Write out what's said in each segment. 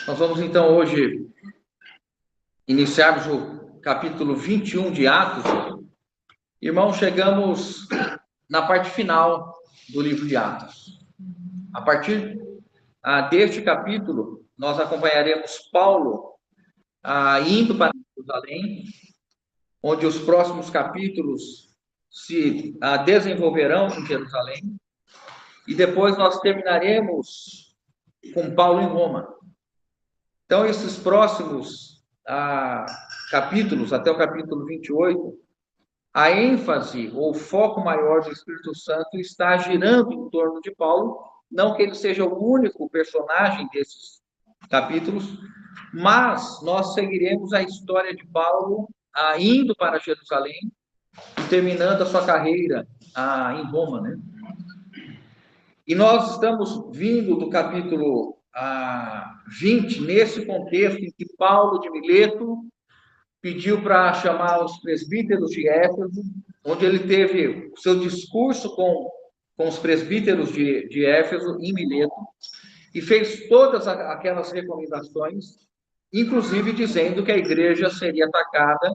Nós vamos então hoje iniciarmos o capítulo 21 de Atos. Irmãos, chegamos na parte final do livro de Atos. A partir deste capítulo, nós acompanharemos Paulo indo para Jerusalém, onde os próximos capítulos se desenvolverão em Jerusalém, e depois nós terminaremos com Paulo em Roma. Então, esses próximos capítulos, até o capítulo 28, a ênfase ou o foco maior do Espírito Santo está girando em torno de Paulo, não que ele seja o único personagem desses capítulos, mas nós seguiremos a história de Paulo indo para Jerusalém e terminando a sua carreira em Roma, né? E nós estamos vindo do capítulo 20, nesse contexto em que Paulo de Mileto pediu para chamar os presbíteros de Éfeso, onde ele teve o seu discurso com os presbíteros de Éfeso em Mileto, e fez todas aquelas recomendações, inclusive dizendo que a igreja seria atacada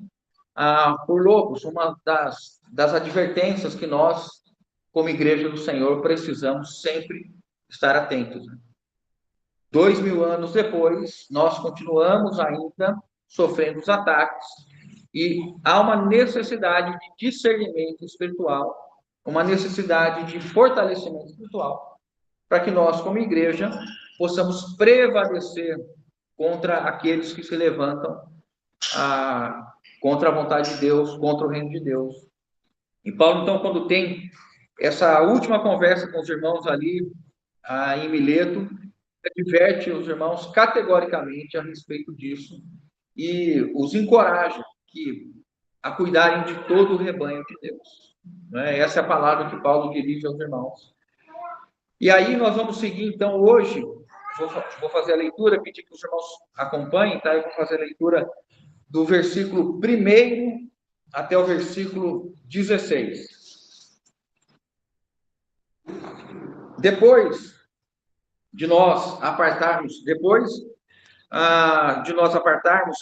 por lobos, uma das advertências que nós, como igreja do Senhor, precisamos sempre estar atentos. 2000 anos depois, nós continuamos ainda sofrendo os ataques, e há uma necessidade de discernimento espiritual, uma necessidade de fortalecimento espiritual, para que nós, como igreja, possamos prevalecer contra aqueles que se levantam contra a vontade de Deus, contra o reino de Deus. E Paulo, então, quando tem essa última conversa com os irmãos ali em Mileto, adverte os irmãos categoricamente a respeito disso e os encoraja a cuidarem de todo o rebanho de Deus. Né? Essa é a palavra que Paulo dirige aos irmãos. E aí nós vamos seguir, então, hoje, vou fazer a leitura, pedir que os irmãos acompanhem, tá? Eu vou fazer a leitura do versículo 1 até o versículo 16. Depois de nós apartarmos,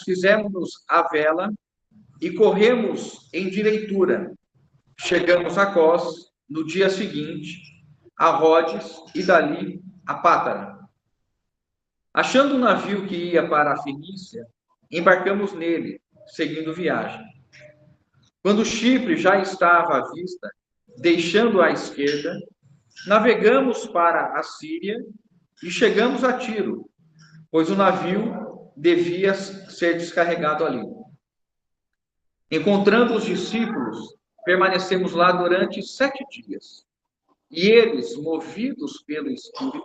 fizemos a vela e corremos em direitura. Chegamos a Cós no dia seguinte, a Rhodes e dali a Pátara. Achando um navio que ia para a Fenícia, embarcamos nele, seguindo viagem. Quando Chipre já estava à vista, deixando à esquerda, navegamos para a Síria e chegamos a Tiro, pois o navio devia ser descarregado ali. Encontrando os discípulos, permanecemos lá durante 7 dias. E eles, movidos pelo Espírito,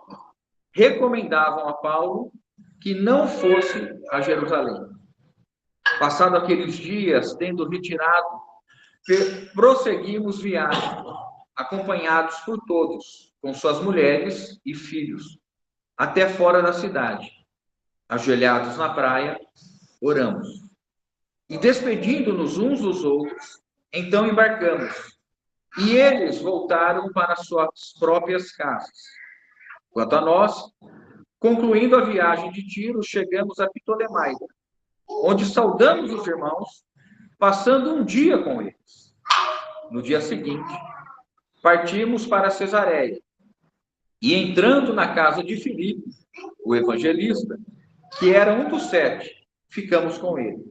recomendavam a Paulo que não fosse a Jerusalém. Passado aqueles dias, tendo retirado, prosseguimos viagem, acompanhados por todos, com suas mulheres e filhos, até fora da cidade. Ajoelhados na praia, oramos. E despedindo-nos uns dos outros, então embarcamos. E eles voltaram para suas próprias casas. Quanto a nós, concluindo a viagem de Tiro, chegamos a Ptolemaida, onde saudamos os irmãos, passando um dia com eles. No dia seguinte, partimos para Cesareia. E entrando na casa de Filipe, o evangelista, que era um dos 7, ficamos com ele.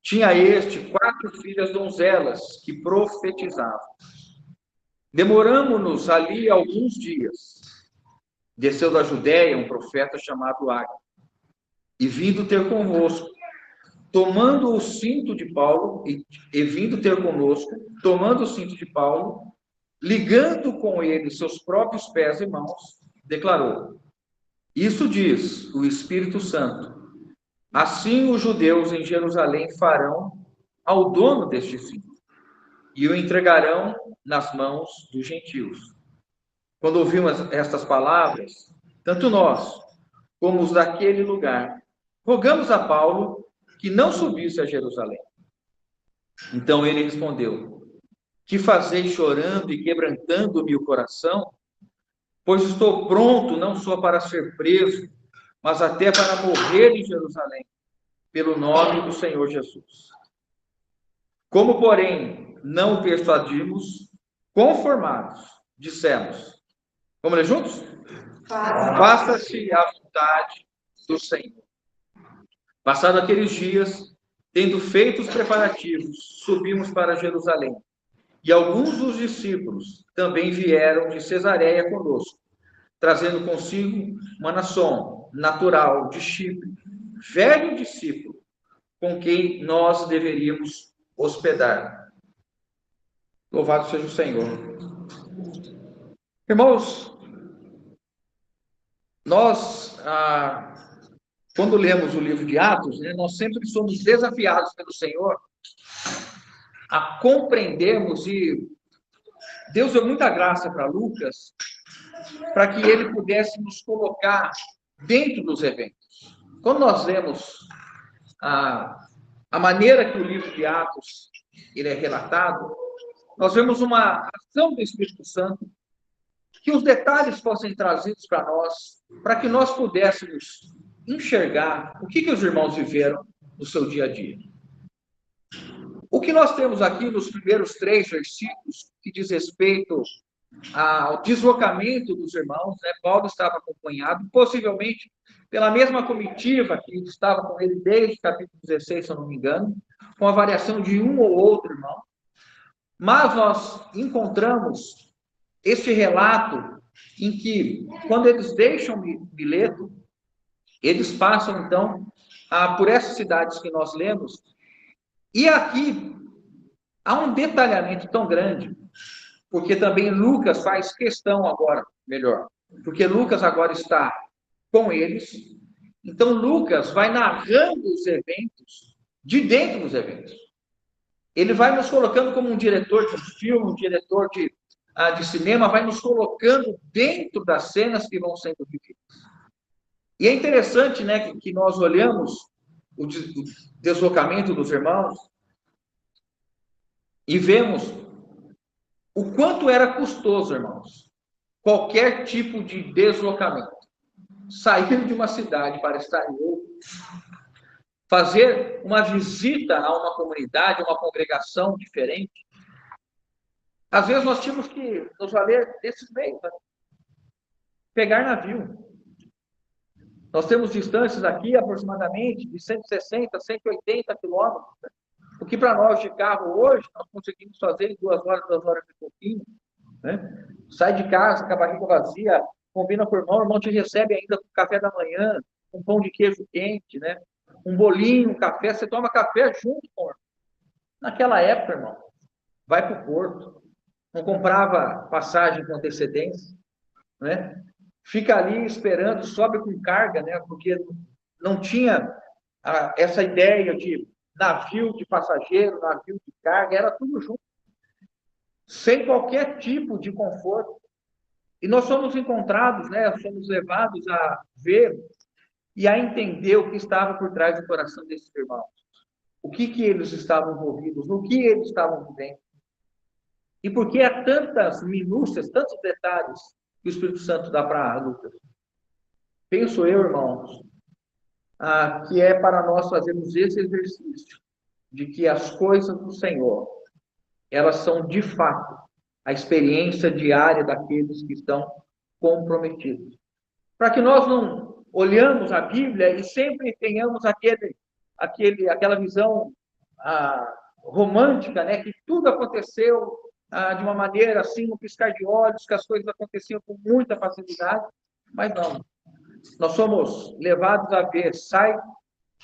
Tinha este 4 filhas donzelas que profetizavam. Demoramos-nos ali alguns dias. Desceu da Judéia um profeta chamado Ágabo, e vindo ter convosco, tomando o cinto de Paulo, e vindo ter conosco, tomando o cinto de Paulo, ligando com ele seus próprios pés e mãos, declarou: isso diz o Espírito Santo. Assim os judeus em Jerusalém farão ao dono deste cinto, e o entregarão nas mãos dos gentios. Quando ouvimos estas palavras, tanto nós como os daquele lugar, rogamos a Paulo que não subisse a Jerusalém. Então ele respondeu: que fazeis chorando e quebrantando-me o coração? Pois estou pronto não só para ser preso, mas até para morrer em Jerusalém, pelo nome do Senhor Jesus. Como, porém, não o persuadimos, conformados, dissemos. Vamos ler juntos? Faça-se a vontade do Senhor. Passados aqueles dias, tendo feito os preparativos, subimos para Jerusalém. E alguns dos discípulos também vieram de Cesareia conosco, trazendo consigo Manassom, natural de Chipre, velho discípulo, com quem nós deveríamos hospedar. Louvado seja o Senhor. Irmãos, nós, quando lemos o livro de Atos, né, nós sempre somos desafiados pelo Senhor a compreendermos, e Deus deu muita graça para Lucas, para que ele pudesse nos colocar dentro dos eventos. Quando nós lemos a maneira que o livro de Atos ele é relatado, nós vemos uma ação do Espírito Santo, que os detalhes fossem trazidos para nós, para que nós pudéssemos enxergar o que os irmãos viveram no seu dia a dia. O que nós temos aqui nos primeiros 3 versículos, que diz respeito ao deslocamento dos irmãos, né? Paulo estava acompanhado, possivelmente pela mesma comitiva que estava com ele desde o capítulo 16, se eu não me engano, com a variação de um ou outro irmão. Mas nós encontramos este relato em que, quando eles deixam Mileto, eles passam, então, por essas cidades que nós lemos, e aqui há um detalhamento tão grande, porque também Lucas faz questão agora, melhor, porque Lucas agora está com eles, então Lucas vai narrando os eventos de dentro dos eventos. Ele vai nos colocando como um diretor de um filme, um diretor de cinema, vai nos colocando dentro das cenas que vão sendo vividas. E é interessante, né, que nós olhamos o deslocamento dos irmãos e vemos o quanto era custoso, irmãos, qualquer tipo de deslocamento. Sair de uma cidade para estar em outra, fazer uma visita a uma comunidade, a uma congregação diferente. Às vezes nós tínhamos que nos valer desses meios, né? Pegar navio. Nós temos distâncias aqui aproximadamente de 160, 180 quilômetros, né? O que para nós de carro hoje, nós conseguimos fazer em 2 horas e pouquinho, né? Sai de casa com a barriga vazia, combina com o irmão te recebe ainda com café da manhã, um pão de queijo quente, né? Um bolinho, um café, você toma café junto com o irmão. Naquela época, irmão, vai para o porto, não comprava passagem com antecedência, né? Fica ali esperando, sobe com carga, né? Porque não tinha essa ideia de navio de passageiro, navio de carga, era tudo junto, sem qualquer tipo de conforto. E nós somos encontrados, né? Somos levados a ver e a entender o que estava por trás do coração desses irmãos. O que eles estavam envolvidos, no que eles estavam vivendo. E por que há tantas minúcias, tantos detalhes que o Espírito Santo dá para Lucas? Penso eu, irmãos, que é para nós fazermos esse exercício de que as coisas do Senhor, elas são de fato a experiência diária daqueles que estão comprometidos. Para que nós não olhamos a Bíblia e sempre tenhamos aquela visão romântica, né, que tudo aconteceu de uma maneira assim, um piscar de olhos, que as coisas aconteciam com muita facilidade, mas não. Nós somos levados a ver, sai,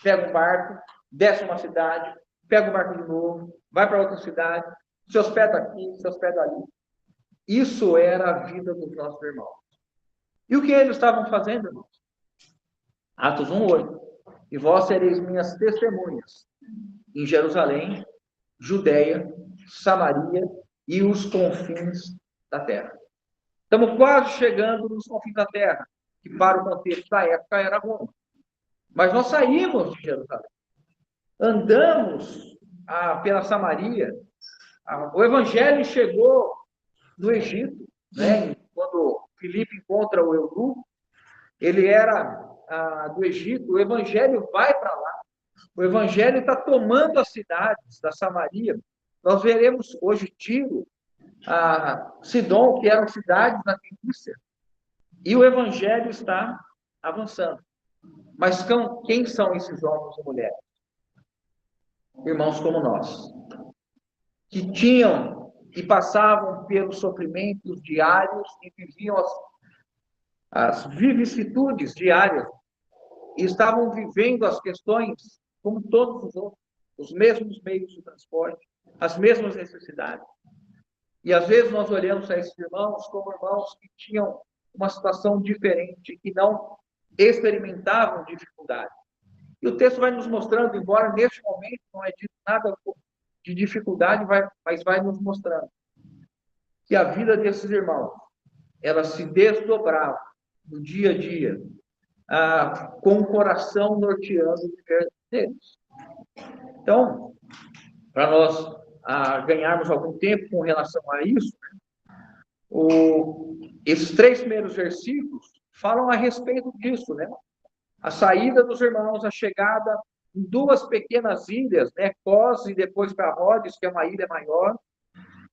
pega um barco, desce uma cidade, pega o barco de novo, vai para outra cidade, se hospeda aqui, se hospeda ali. Isso era a vida dos nossos irmãos. E o que eles estavam fazendo, irmãos? Atos 1:8. E vós sereis minhas testemunhas em Jerusalém, Judeia, Samaria e os confins da terra. Estamos quase chegando nos confins da terra, que para o contexto da época era Roma. Mas nós saímos de Jerusalém. Andamos pela Samaria. O evangelho chegou no Egito, né? Quando Filipe encontra o eunuco, ele era do Egito, o evangelho vai para lá. O evangelho está tomando as cidades da Samaria. Nós veremos hoje Tiro, Sidom, que eram cidades da Fenícia, e o evangelho está avançando. Mas quem são esses homens e mulheres? Irmãos como nós, que tinham e passavam pelos sofrimentos diários e viviam as vicissitudes diárias e estavam vivendo as questões como todos os outros, os mesmos meios de transporte, as mesmas necessidades. E às vezes nós olhamos a esses irmãos como irmãos que tinham uma situação diferente, que não experimentavam dificuldade. E o texto vai nos mostrando, embora neste momento não é dito nada de dificuldade, mas vai nos mostrando que a vida desses irmãos, ela se desdobrava no dia a dia, com o coração norteando o viver deles. Então, para nós ganharmos algum tempo com relação a isso, esses 3 primeiros versículos falam a respeito disso, né? A saída dos irmãos, a chegada em 2 pequenas ilhas, né? Cós e depois para Rhodes, que é uma ilha maior,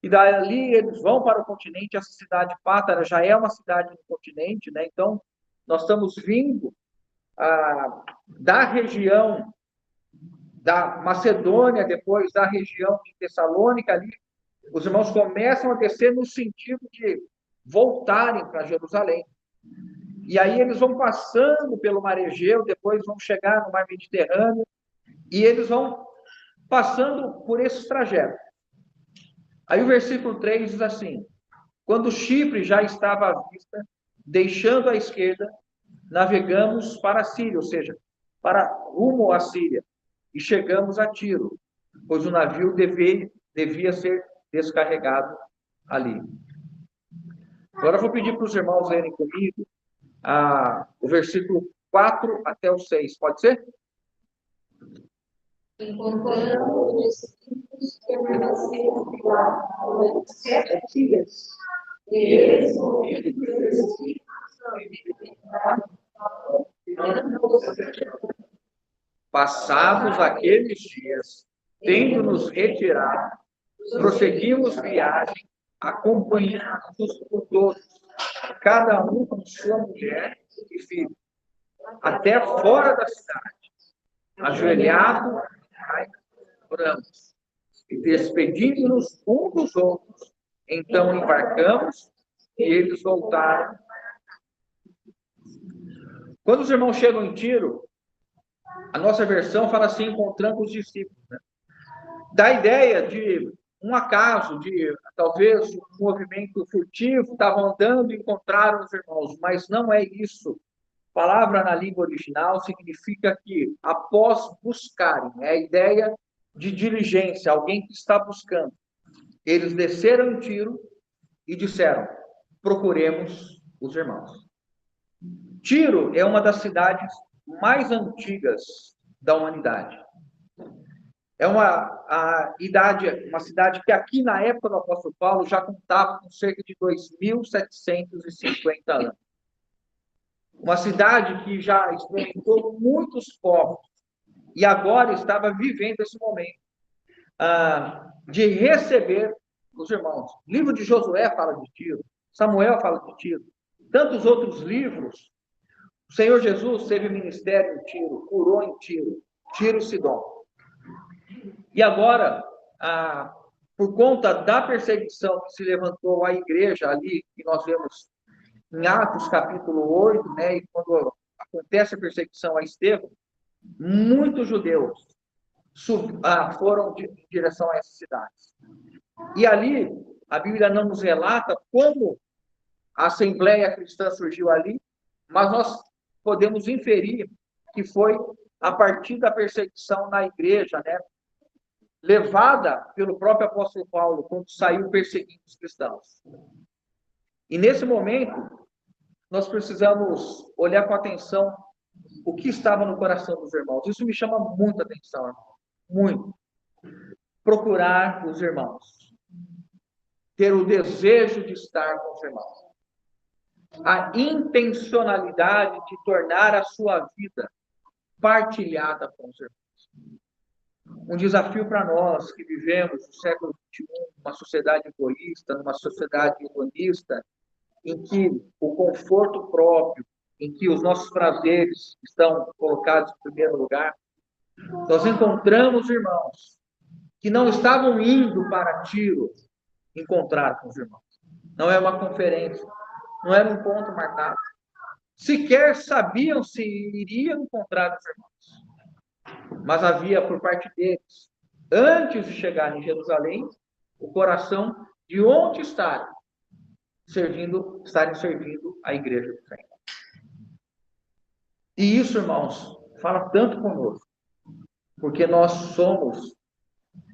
e dali eles vão para o continente. Essa cidade Pátara já é uma cidade no continente, né? Então, nós estamos vindo da região da Macedônia, depois da região de Tessalônica, ali, os irmãos começam a descer no sentido de voltarem para Jerusalém. E aí eles vão passando pelo Mar Egeu, depois vão chegar no Mar Mediterrâneo, e eles vão passando por esses trajetos. Aí o versículo 3 diz assim: quando Chipre já estava à vista, deixando à esquerda, navegamos para a Síria, ou seja, para rumo à Síria, e chegamos a Tiro, pois o navio devia ser descarregado ali. Agora eu vou pedir para os irmãos lerem comigo o versículo 4 até o 6, pode ser? Encontramos os discípulos que permaneceram durante 7 dias, e eles ouviram os Passados aqueles dias, tendo-nos retirado, prosseguimos viagem, acompanhados por todos, cada um com sua mulher e filho, até fora da cidade, ajoelhado, oramos, e despedindo-nos uns dos outros, então embarcamos e eles voltaram. Quando os irmãos chegam em Tiro, a nossa versão fala assim: encontrando os discípulos, né? Dá a ideia de um acaso, de talvez um movimento furtivo, estavam andando e encontraram os irmãos, mas não é isso. A palavra na língua original significa que, após buscarem, é a ideia de diligência, alguém que está buscando. Eles desceram em Tiro e disseram: procuremos os irmãos. Tiro é uma das cidades mais antigas da humanidade. É uma cidade que aqui na época do apóstolo Paulo já contava com cerca de 2.750 anos. Uma cidade que já experimentou muitos povos e agora estava vivendo esse momento de receber os irmãos. O livro de Josué fala de Tiro, Samuel fala de Tiro, tantos outros livros. O Senhor Jesus teve ministério em Tiro, curou em Tiro, Tiro Sidom. E agora, por conta da perseguição que se levantou à igreja ali, que nós vemos em Atos capítulo 8, né, e quando acontece a perseguição a Estevão, muitos judeus foram em direção a essas cidades. E ali, a Bíblia não nos relata como a Assembleia Cristã surgiu ali, mas nós podemos inferir que foi a partir da perseguição na igreja, né, levada pelo próprio apóstolo Paulo, quando saiu perseguindo os cristãos. E nesse momento, nós precisamos olhar com atenção o que estava no coração dos irmãos. Isso me chama muita atenção, irmão. Muito. Procurar os irmãos. Ter o desejo de estar com os irmãos. a intencionalidade de tornar a sua vida partilhada com os irmãos. Um desafio para nós que vivemos no século XXI, uma sociedade egoísta, numa sociedade hedonista, em que o conforto próprio, em que os nossos prazeres estão colocados em primeiro lugar, nós encontramos irmãos que não estavam indo para Tiro encontrar com os irmãos. Não é uma conferência, não era um encontro marcado. Sequer sabiam se iriam encontrar os irmãos. Mas havia por parte deles, antes de chegar em Jerusalém, o coração de onde estarem servindo a igreja do Senhor. E isso, irmãos, fala tanto conosco, porque nós somos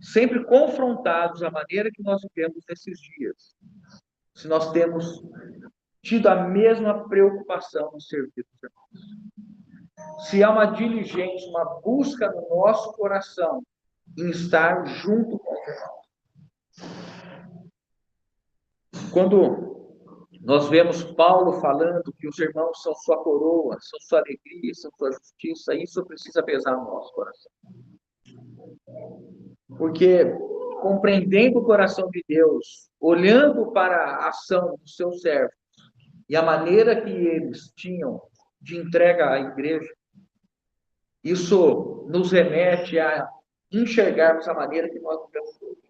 sempre confrontados à maneira que nós vivemos nesses dias. Se nós temos tido a mesma preocupação no servir os irmãos. Se há uma diligência, uma busca no nosso coração em estar junto com os irmãos. Quando nós vemos Paulo falando que os irmãos são sua coroa, são sua alegria, são sua justiça, isso precisa pesar no nosso coração. Porque, compreendendo o coração de Deus, olhando para a ação dos seus servos e a maneira que eles tinham de entrega à igreja, isso nos remete a enxergarmos a maneira que nós vivemos hoje.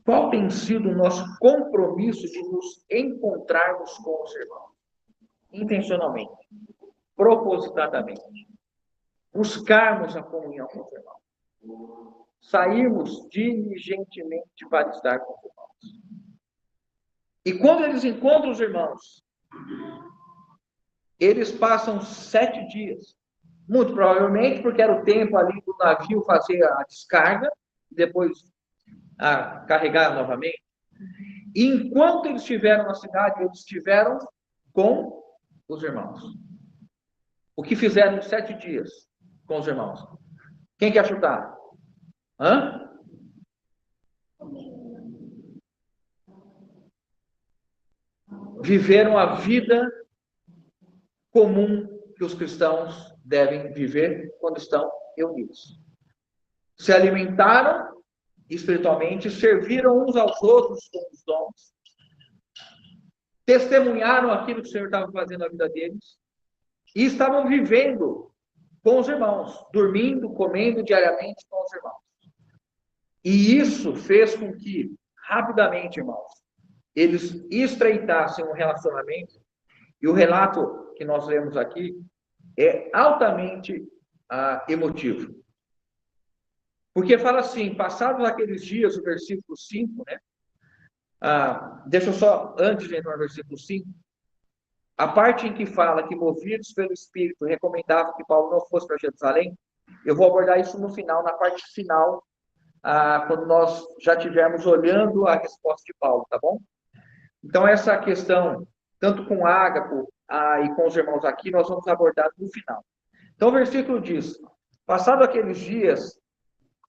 Qual tem sido o nosso compromisso de nos encontrarmos com os irmãos? Intencionalmente, propositadamente. Buscarmos a comunhão com os irmãos. Sairmos diligentemente para estar com os irmãos. E quando eles encontram os irmãos, eles passam 7 dias. Muito provavelmente porque era o tempo ali do navio fazer a descarga, e depois carregar novamente. E enquanto eles estiveram na cidade, eles estiveram com os irmãos. O que fizeram em 7 dias com os irmãos? Quem quer chutar? Hã? Viveram a vida comum que os cristãos devem viver quando estão reunidos. Se alimentaram espiritualmente, serviram uns aos outros com os dons, testemunharam aquilo que o Senhor estava fazendo na vida deles e estavam vivendo com os irmãos, dormindo, comendo diariamente com os irmãos. E isso fez com que, rapidamente, irmãos, eles estreitassem um relacionamento. E o relato que nós lemos aqui é altamente emotivo. Porque fala assim, passados aqueles dias, o versículo 5, né? Deixa eu só, antes de entrar no versículo 5, a parte em que fala que, movidos pelo Espírito, recomendavam que Paulo não fosse para Jerusalém, eu vou abordar isso no final, na parte final, quando nós já estivermos olhando a resposta de Paulo, tá bom? Então, essa questão, tanto com Ágapo e com os irmãos aqui, nós vamos abordar no final. Então, o versículo diz, passado aqueles dias,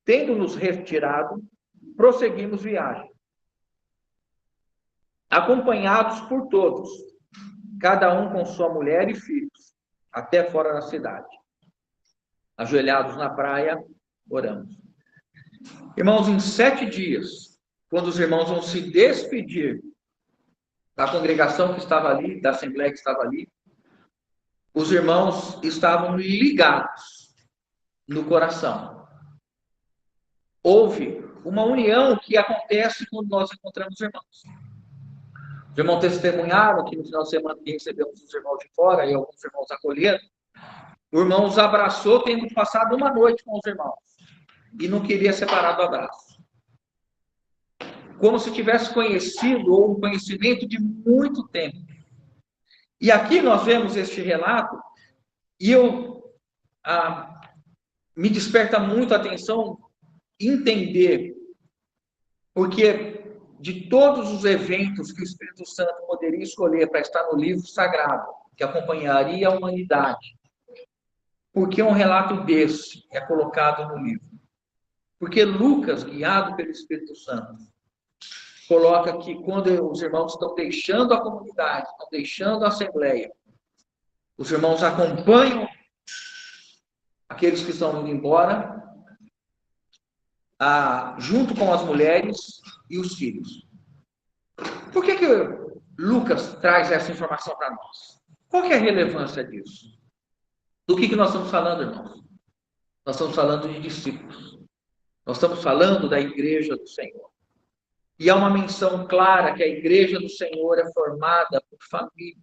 tendo-nos retirado, prosseguimos viagem, acompanhados por todos, cada um com sua mulher e filhos, até fora da cidade. Ajoelhados na praia, oramos. Irmãos, em 7 dias, quando os irmãos vão se despedir da congregação que estava ali, da assembleia que estava ali, os irmãos estavam ligados no coração. Houve uma união que acontece quando nós encontramos os irmãos. Os irmãos testemunharam que no final de semana que recebemos os irmãos de fora e alguns irmãos acolheram. O irmão os abraçou, tendo passado uma noite com os irmãos. E não queria separar do abraço. Como se tivesse conhecido ou um conhecimento de muito tempo. E aqui nós vemos este relato e me desperta muito a atenção entender, porque de todos os eventos que o Espírito Santo poderia escolher para estar no livro sagrado, que acompanharia a humanidade, por que um relato desse é colocado no livro? Porque Lucas, guiado pelo Espírito Santo, coloca que quando os irmãos estão deixando a comunidade, estão deixando a assembleia, os irmãos acompanham aqueles que estão indo embora, junto com as mulheres e os filhos. Por que Lucas traz essa informação para nós? Qual que é a relevância disso? Do que nós estamos falando, irmãos? Nós estamos falando de discípulos. Nós estamos falando da igreja do Senhor. E há uma menção clara que a igreja do Senhor é formada por famílias.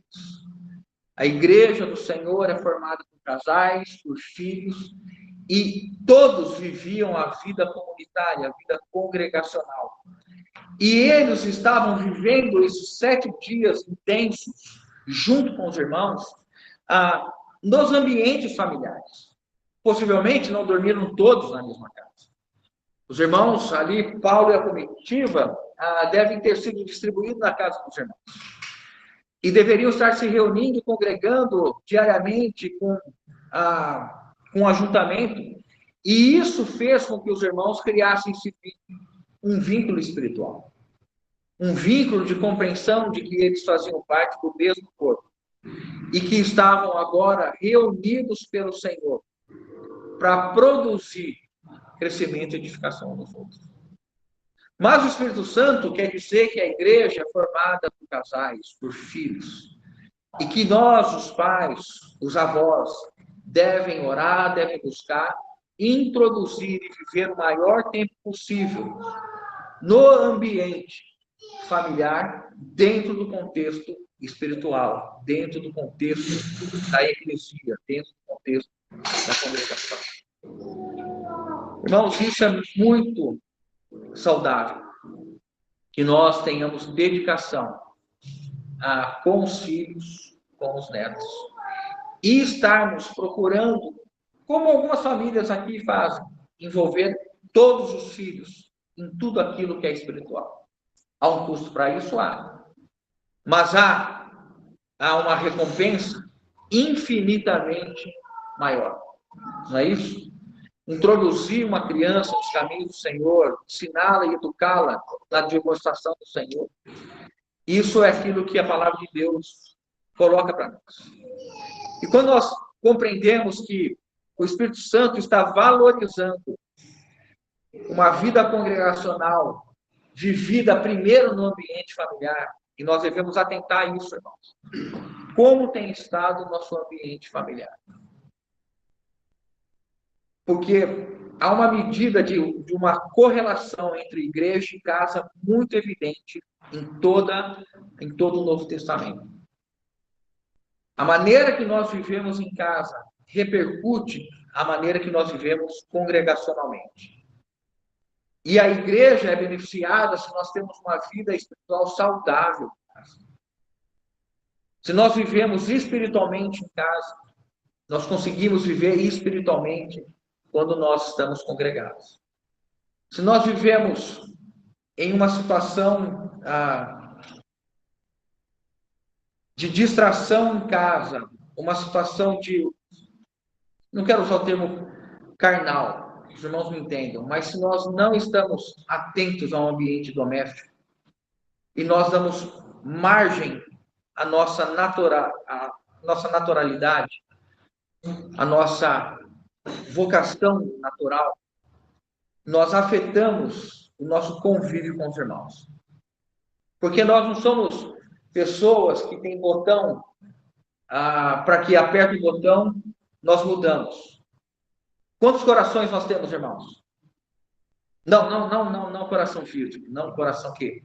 A igreja do Senhor é formada por casais, por filhos, e todos viviam a vida comunitária, a vida congregacional. E eles estavam vivendo esses 7 dias intensos, junto com os irmãos, nos ambientes familiares. Possivelmente não dormiram todos na mesma casa. Os irmãos ali, Paulo e a comitiva, devem ter sido distribuídos na casa dos irmãos. E deveriam estar se reunindo e congregando diariamente com ajuntamento. E isso fez com que os irmãos criassem um vínculo espiritual. Um vínculo de compreensão de que eles faziam parte do mesmo corpo. E que estavam agora reunidos pelo Senhor para produzir crescimento e edificação dos outros. Mas o Espírito Santo quer dizer que a igreja é formada por casais, por filhos, e que nós, os pais, os avós, devem orar, devem buscar, introduzir e viver o maior tempo possível no ambiente familiar, dentro do contexto espiritual, dentro do contexto da eclesia, dentro do contexto da congregação. Irmãos, isso é muito saudável, que nós tenhamos dedicação com os filhos, com os netos, e estarmos procurando, como algumas famílias aqui fazem, envolver todos os filhos em tudo aquilo que é espiritual. Há um custo para isso? Mas há uma recompensa infinitamente maior. Não é isso? Introduzir uma criança nos caminhos do Senhor, ensiná-la e educá-la na demonstração do Senhor. Isso é aquilo que a palavra de Deus coloca para nós. E quando nós compreendemos que o Espírito Santo está valorizando uma vida congregacional, vivida primeiro no ambiente familiar, e nós devemos atentar a isso, irmãos. Como tem estado o nosso ambiente familiar? Porque há uma medida de uma correlação entre igreja e casa muito evidente em todo o Novo Testamento. A maneira que nós vivemos em casa repercute a maneira que nós vivemos congregacionalmente. E a igreja é beneficiada se nós temos uma vida espiritual saudável. Se nós vivemos espiritualmente em casa, nós conseguimos viver espiritualmente quando nós estamos congregados. Se nós vivemos em uma situação de distração em casa, uma situação de... Não quero usar o termo carnal, os irmãos me entendam, mas se nós não estamos atentos ao ambiente doméstico e nós damos margem à nossa naturalidade, à nossa vocação natural, nós afetamos o nosso convívio com os irmãos. Porque nós não somos pessoas que têm botão, para que aperte o botão, nós mudamos. Quantos corações nós temos, irmãos? Não coração físico, não coração que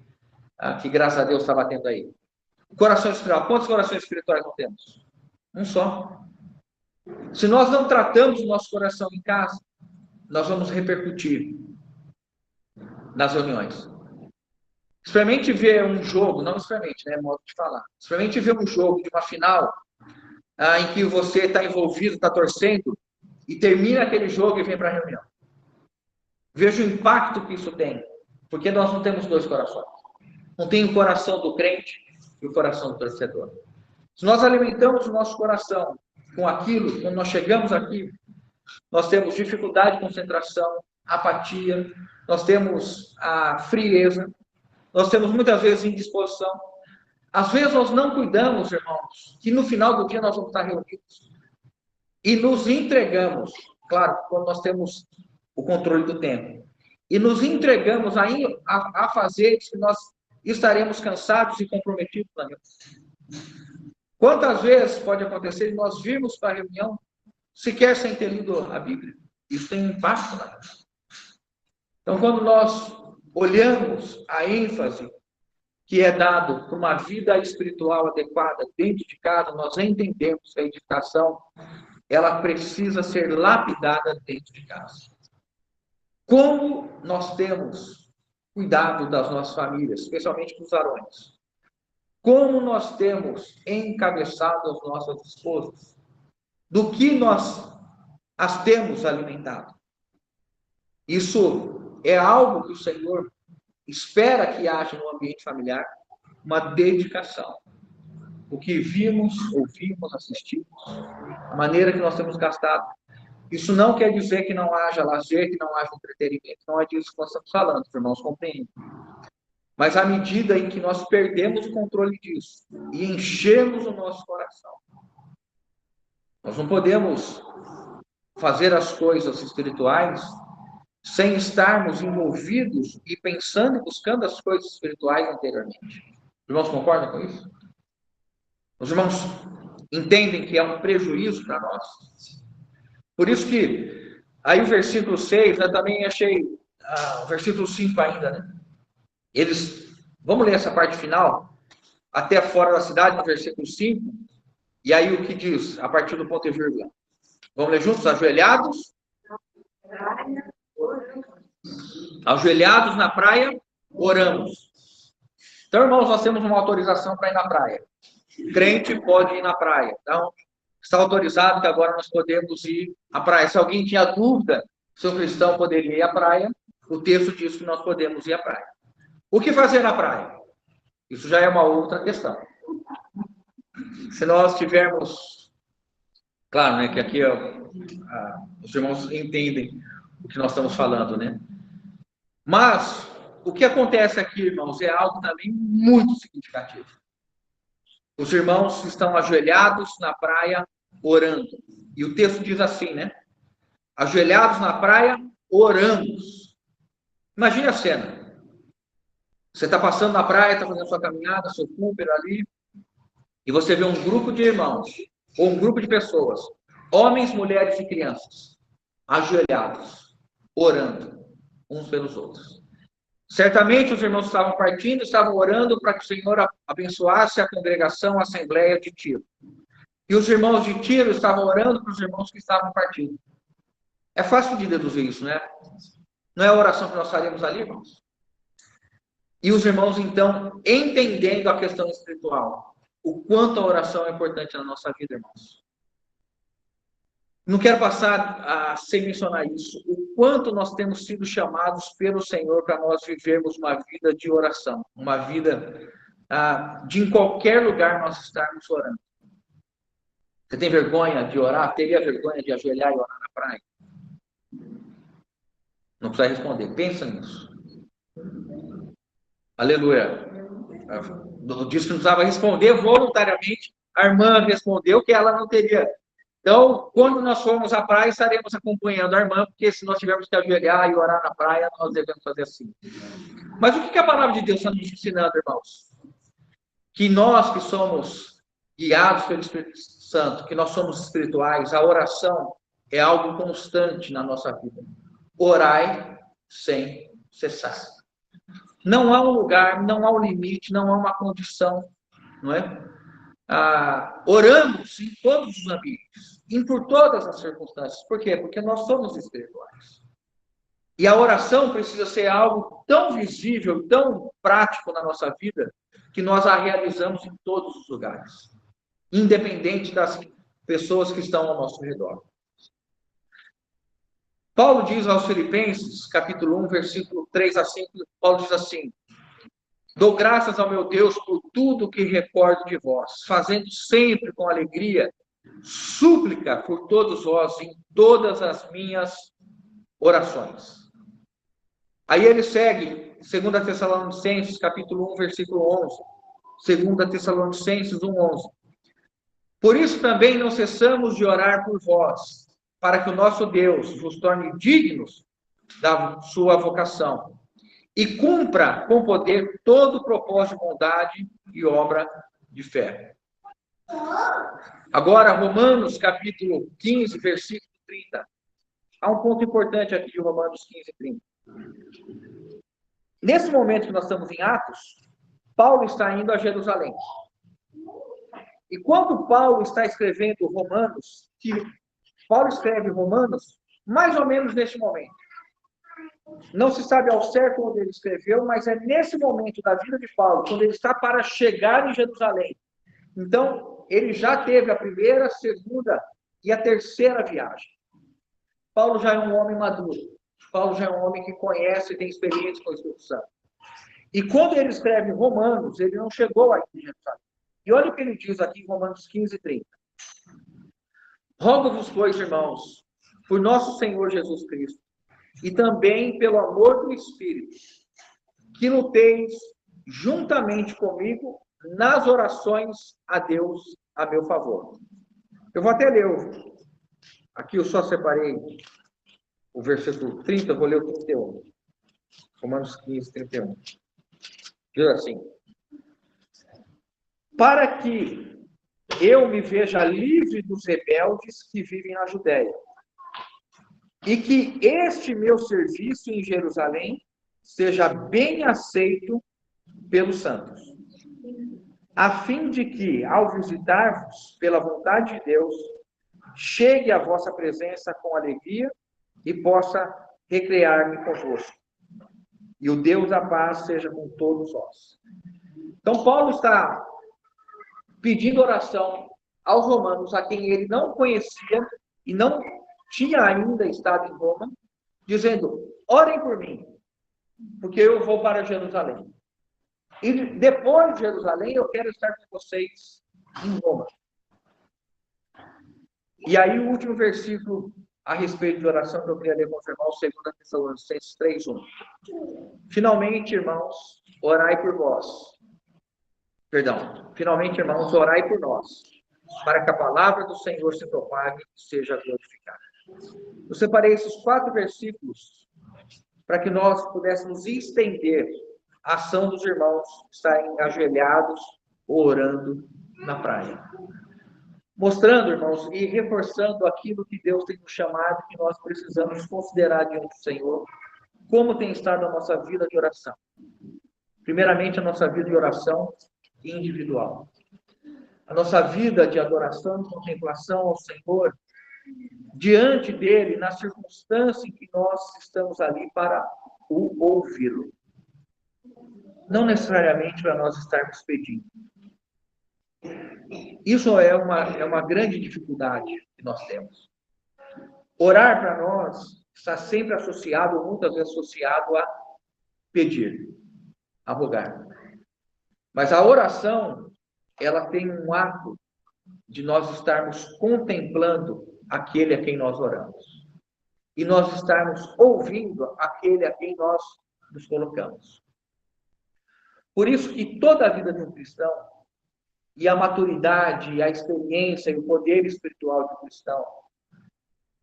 graças a Deus está batendo aí. Coração espiritual. Quantos corações espirituais nós temos? Um só. Se nós não tratamos o nosso coração em casa, nós vamos repercutir nas reuniões. Experimente ver um jogo, não experimente, né? É modo de falar. Experimente ver um jogo de uma final em que você está envolvido, está torcendo, e termina aquele jogo e vem para a reunião. Veja o impacto que isso tem, porque nós não temos dois corações. Não tem o coração do crente e o coração do torcedor. Se nós alimentamos o nosso coração com aquilo, quando nós chegamos aqui, nós temos dificuldade de concentração, apatia, nós temos a frieza, nós temos muitas vezes indisposição. Às vezes nós não cuidamos, irmãos, que no final do dia nós vamos estar reunidos e nos entregamos, claro, quando nós temos o controle do tempo, e nos entregamos a fazer que nós estaremos cansados e comprometidos na reunião. Quantas vezes pode acontecer de nós virmos para a reunião sequer sem ter lido a Bíblia? Isso tem impacto na reunião. Então, quando nós olhamos a ênfase que é dado para uma vida espiritual adequada dentro de casa, nós entendemos que a edificação ela precisa ser lapidada dentro de casa. Como nós temos cuidado das nossas famílias, especialmente dos varões? Como nós temos encabeçado as nossas esposas? Do que nós as temos alimentado? Isso é algo que o Senhor espera que haja no ambiente familiar, uma dedicação. O que vimos, ouvimos, assistimos, a maneira que nós temos gastado. Isso não quer dizer que não haja lazer, que não haja entretenimento. Não é disso que nós estamos falando, os irmãos compreendem. Mas à medida em que nós perdemos o controle disso e enchemos o nosso coração, nós não podemos fazer as coisas espirituais sem estarmos envolvidos e pensando e buscando as coisas espirituais anteriormente. Os irmãos concordam com isso? Os irmãos entendem que é um prejuízo para nós? Por isso que aí o versículo 6, eu também achei, o versículo 5 ainda, né? Vamos ler essa parte final, até fora da cidade, no versículo 5, e aí o que diz, a partir do ponto e vírgula. Vamos ler juntos? Ajoelhados na praia, oramos. Então, irmãos, nós temos uma autorização para ir na praia. Crente pode ir na praia. Então, está autorizado que agora nós podemos ir à praia. Se alguém tinha dúvida se o cristão poderia ir à praia, o texto diz que nós podemos ir à praia. O que fazer na praia? Isso já é uma outra questão. Se nós tivermos... Claro, né, que aqui os irmãos entendem o que nós estamos falando, né? Mas o que acontece aqui, irmãos, é algo também muito significativo. Os irmãos estão ajoelhados na praia orando. E o texto diz assim, né? Ajoelhados na praia, oramos. Imagine a cena. Você está passando na praia, está fazendo sua caminhada, seu Cooper ali, e você vê um grupo de irmãos, ou um grupo de pessoas, homens, mulheres e crianças, ajoelhados, orando uns pelos outros. Certamente os irmãos estavam partindo, estavam orando para que o Senhor abençoasse a congregação, a assembleia de Tiro. E os irmãos de Tiro estavam orando para os irmãos que estavam partindo. É fácil de deduzir isso, né? Não é a oração que nós faremos ali, irmãos? E os irmãos, então, entendendo a questão espiritual, o quanto a oração é importante na nossa vida, irmãos. Não quero passar sem mencionar isso, o quanto nós temos sido chamados pelo Senhor para nós vivermos uma vida de oração, uma vida de em qualquer lugar nós estarmos orando. Você tem vergonha de orar? Teria vergonha de ajoelhar e orar na praia? Não precisa responder, pensa nisso. Aleluia. Disse que não precisava responder voluntariamente, a irmã respondeu que ela não teria. Então, quando nós formos à praia, estaremos acompanhando a irmã, porque se nós tivermos que ajoelhar e orar na praia, nós devemos fazer assim. Mas o que a palavra de Deus está nos ensinando, irmãos? Que nós que somos guiados pelo Espírito Santo, que nós somos espirituais, a oração é algo constante na nossa vida. Orai sem cessar. Não há um lugar, não há um limite, não há uma condição, não é? Oramos em todos os ambientes, por todas as circunstâncias. Por quê? Porque nós somos espirituais. E a oração precisa ser algo tão visível, tão prático na nossa vida, que nós a realizamos em todos os lugares, independente das pessoas que estão ao nosso redor. Paulo diz aos Filipenses, capítulo 1, versículo 3 a 5, Paulo diz assim: dou graças ao meu Deus por tudo que recordo de vós, fazendo sempre com alegria súplica por todos vós em todas as minhas orações. Aí ele segue 2 Tessalonicenses, capítulo 1, versículo 11. 2 Tessalonicenses 1, 11. Por isso também não cessamos de orar por vós, para que o nosso Deus vos torne dignos da sua vocação e cumpra com poder todo o propósito de bondade e obra de fé. Agora, Romanos, capítulo 15, versículo 30. Há um ponto importante aqui de Romanos 15, 30. Nesse momento que nós estamos em Atos, Paulo está indo a Jerusalém. E quando Paulo está escrevendo Romanos, Paulo escreve Romanos mais ou menos neste momento. Não se sabe ao certo onde ele escreveu, mas é nesse momento da vida de Paulo, quando ele está para chegar em Jerusalém. Então, ele já teve a primeira, a segunda e a terceira viagem. Paulo já é um homem maduro. Paulo já é um homem que conhece e tem experiência com o Espírito Santo. E quando ele escreve Romanos, ele não chegou aqui em Jerusalém. E olha o que ele diz aqui em Romanos 15, 30. Rogo-vos, pois, irmãos, por nosso Senhor Jesus Cristo, e também pelo amor do Espírito, que luteis juntamente comigo nas orações a Deus a meu favor. Eu vou até ler. Aqui eu só separei o versículo 30, eu vou ler o 31. Romanos 15, 31. Diz assim: para que eu me veja livre dos rebeldes que vivem na Judéia, e que este meu serviço em Jerusalém seja bem aceito pelos santos, a fim de que, ao visitar-vos pela vontade de Deus, chegue à vossa presença com alegria e possa recrear-me convosco. E o Deus da paz seja com todos nós. Então, Paulo está pedindo oração aos romanos, a quem ele não conhecia e não tinha ainda estado em Roma, dizendo: orem por mim, porque eu vou para Jerusalém. E depois de Jerusalém, eu quero estar com vocês em Roma. E aí o último versículo a respeito de oração que eu queria ler confirmar, o 2 Tessalonicenses 3:1. Finalmente, irmãos, orai por vós. Finalmente, irmãos, orai por nós, para que a palavra do Senhor se propague e seja glorificada. Eu separei esses 4 versículos para que nós pudéssemos estender a ação dos irmãos estarem ajoelhados, orando na praia. Mostrando, irmãos, e reforçando aquilo que Deus tem nos chamado, que nós precisamos considerar diante do Senhor, como tem estado a nossa vida de oração. Primeiramente, a nossa vida de oração individual. A nossa vida de adoração e contemplação ao Senhor, diante dele, na circunstância em que nós estamos ali para o ouvi-lo. Não necessariamente para nós estarmos pedindo. Isso é uma grande dificuldade que nós temos. Orar para nós está sempre associado, ou muitas vezes associado a pedir, a rogar. Mas a oração, ela tem um ato de nós estarmos contemplando aquele a quem nós oramos. E nós estarmos ouvindo aquele a quem nós nos colocamos. Por isso que toda a vida de um cristão, e a maturidade, a experiência e o poder espiritual de um cristão,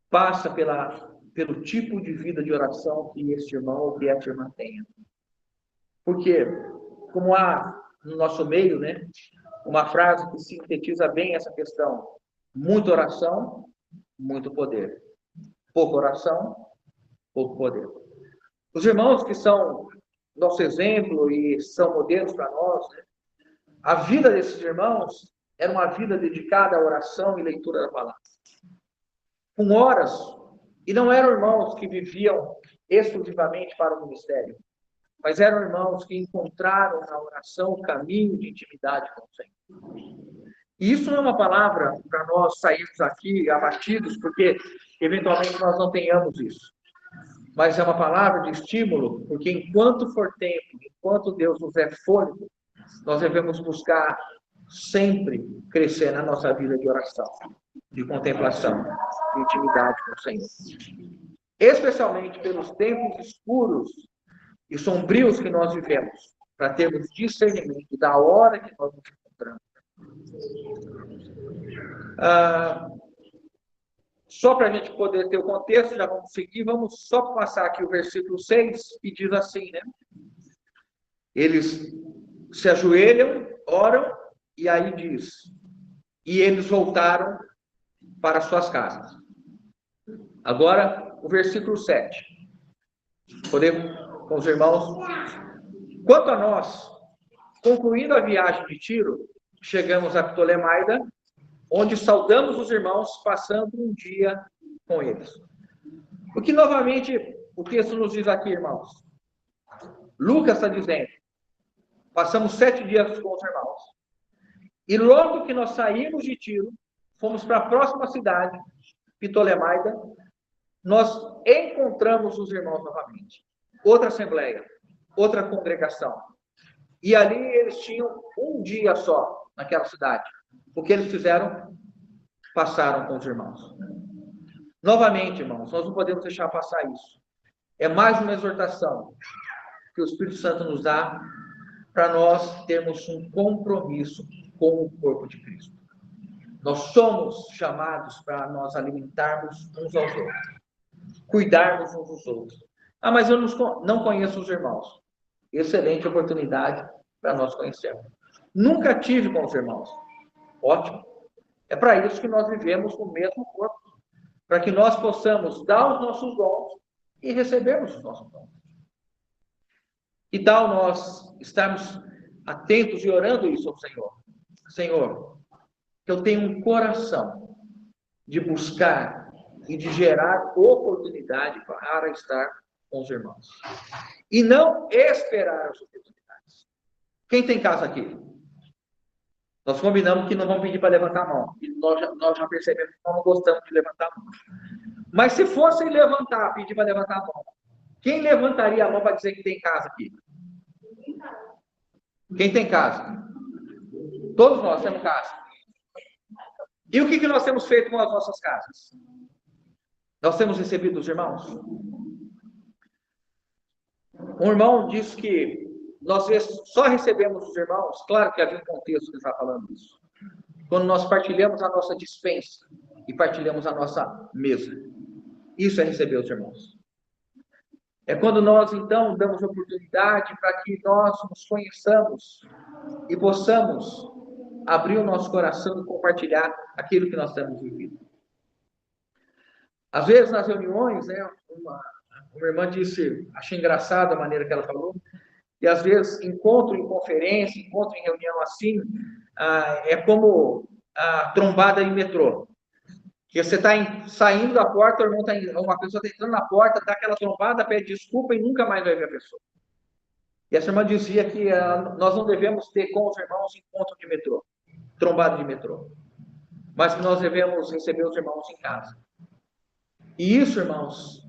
passa pelo tipo de vida de oração que este irmão ou que esta irmã tenha. Porque, como há no nosso meio, né, uma frase que sintetiza bem essa questão: muita oração, muito poder. Pouca oração, pouco poder. Os irmãos que são nosso exemplo e são modelos para nós, né, a vida desses irmãos era uma vida dedicada à oração e leitura da palavra. Com horas, e não eram irmãos que viviam exclusivamente para o ministério, mas eram irmãos que encontraram na oração o caminho de intimidade com o Senhor. E isso não é uma palavra para nós sairmos aqui abatidos, porque eventualmente nós não tenhamos isso. Mas é uma palavra de estímulo, porque enquanto for tempo, enquanto Deus nos der fôlego, nós devemos buscar sempre crescer na nossa vida de oração, de contemplação, de intimidade com o Senhor. Especialmente pelos tempos escuros e sombrios que nós vivemos, para termos discernimento da hora que nós nos encontramos. Só para a gente poder ter o contexto, já vamos seguir, vamos só passar aqui o versículo 6, e diz assim, né? Eles se ajoelham, oram, e aí diz, e eles voltaram para suas casas. Agora, o versículo 7. Podemos, com os irmãos. Quanto a nós, concluindo a viagem de Tiro, chegamos a Ptolemaida, onde saudamos os irmãos, passando um dia com eles. O que, novamente, o texto nos diz aqui, irmãos? Lucas está dizendo, passamos 7 dias com os irmãos. E logo que nós saímos de Tiro, fomos para a próxima cidade, Ptolemaida, nós encontramos os irmãos novamente. Outra assembleia, outra congregação. E ali eles tinham um dia só naquela cidade. O que eles fizeram? Passaram com os irmãos. Novamente, irmãos, nós não podemos deixar passar isso. É mais uma exortação que o Espírito Santo nos dá para nós termos um compromisso com o corpo de Cristo. Nós somos chamados para nós alimentarmos uns aos outros, cuidarmos uns dos outros. Mas eu não conheço os irmãos. Excelente oportunidade para nós conhecermos. Nunca tive com os irmãos. Ótimo. É para isso que nós vivemos no mesmo corpo. Para que nós possamos dar os nossos dons e recebermos os nossos dons. Que tal nós estarmos atentos e orando isso ao Senhor? Senhor, que eu tenha um coração de buscar e de gerar oportunidade para estar com os irmãos. E não esperar as oportunidades. Quem tem casa aqui? Nós combinamos que não vamos pedir para levantar a mão. E nós já percebemos que nós não gostamos de levantar a mão. Mas se fossem levantar, pedir para levantar a mão, quem levantaria a mão para dizer que tem casa aqui? Quem tem casa? Todos nós temos casa. E o que nós temos feito com as nossas casas? Nós temos recebido os irmãos? Um irmão disse que nós só recebemos os irmãos, claro que havia um contexto que ele está falando isso, quando nós partilhamos a nossa despensa e partilhamos a nossa mesa. Isso é receber os irmãos. É quando nós, então, damos oportunidade para que nós nos conheçamos e possamos abrir o nosso coração e compartilhar aquilo que nós temos vivido. Às vezes, nas reuniões, né, uma irmã disse, achei engraçada a maneira que ela falou, e às vezes, encontro em conferência, encontro em reunião assim, é como a trombada em metrô. Que você está saindo da porta, uma pessoa está entrando na porta, dá aquela trombada, pede desculpa e nunca mais vai ver a pessoa. E essa irmã dizia que nós não devemos ter com os irmãos encontro de metrô, trombada de metrô, mas que nós devemos receber os irmãos em casa. E isso, irmãos,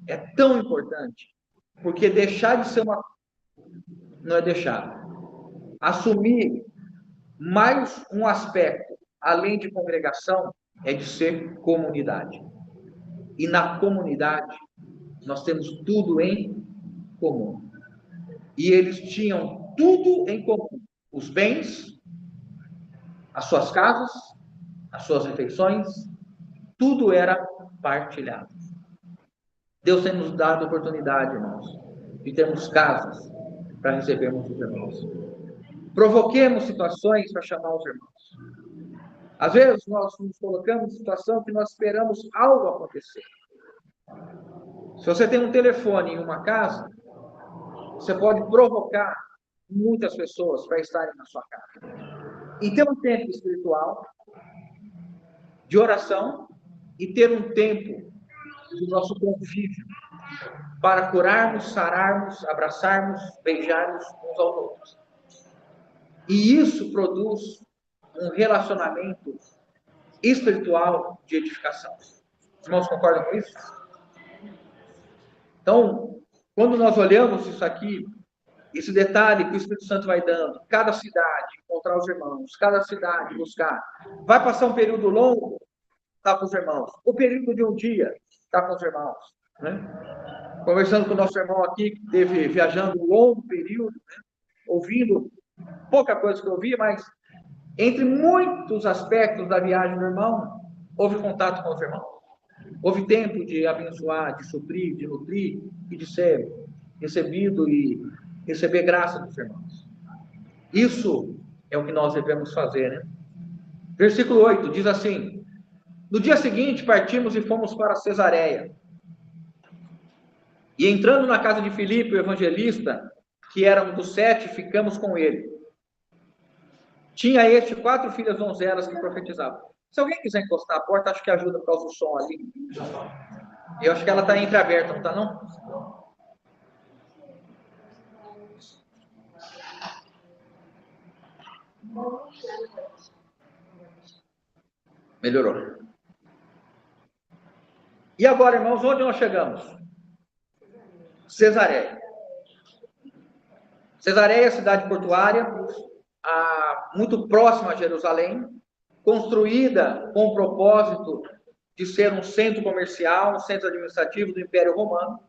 é tão importante, porque deixar de ser não é deixar. Assumir mais um aspecto, além de congregação, é de ser comunidade. E na comunidade, nós temos tudo em comum. E eles tinham tudo em comum. Os bens, as suas casas, as suas refeições, tudo era partilhado. Deus tem nos dado oportunidade, irmãos, de termos casas para recebermos os irmãos. Provoquemos situações para chamar os irmãos. Às vezes, nós nos colocamos em situação que nós esperamos algo acontecer. Se você tem um telefone em uma casa, você pode provocar muitas pessoas para estarem na sua casa. E ter um tempo espiritual, de oração, e ter um tempo do nosso convívio, para curarmos, sararmos, abraçarmos, beijarmos uns aos outros. E isso produz um relacionamento espiritual de edificação. Os irmãos concordam com isso? Então, quando nós olhamos isso aqui, esse detalhe que o Espírito Santo vai dando, cada cidade, encontrar os irmãos, cada cidade, buscar. Vai passar um período longo, está com os irmãos. O período de um dia, está com os irmãos. Né? conversando com o nosso irmão aqui, que esteve viajando um longo período, né? Ouvindo pouca coisa que eu ouvi, mas entre muitos aspectos da viagem do irmão, houve contato com os irmãos. Houve tempo de abençoar, de suprir, de nutrir e de ser recebido e receber graça dos irmãos. Isso é o que nós devemos fazer, né? Versículo 8 diz assim: no dia seguinte partimos e fomos para Cesareia. E entrando na casa de Filipe, o evangelista, que era um dos 7, ficamos com ele. Tinha este 4 filhas donzelas que profetizavam. Se alguém quiser encostar a porta, acho que ajuda por causa do som ali. Eu acho que ela está entreaberta, não está não? Melhorou. E agora, irmãos, onde nós chegamos? Cesareia. Cesareia é a cidade portuária, muito próxima a Jerusalém, construída com o propósito de ser um centro comercial, um centro administrativo do Império Romano,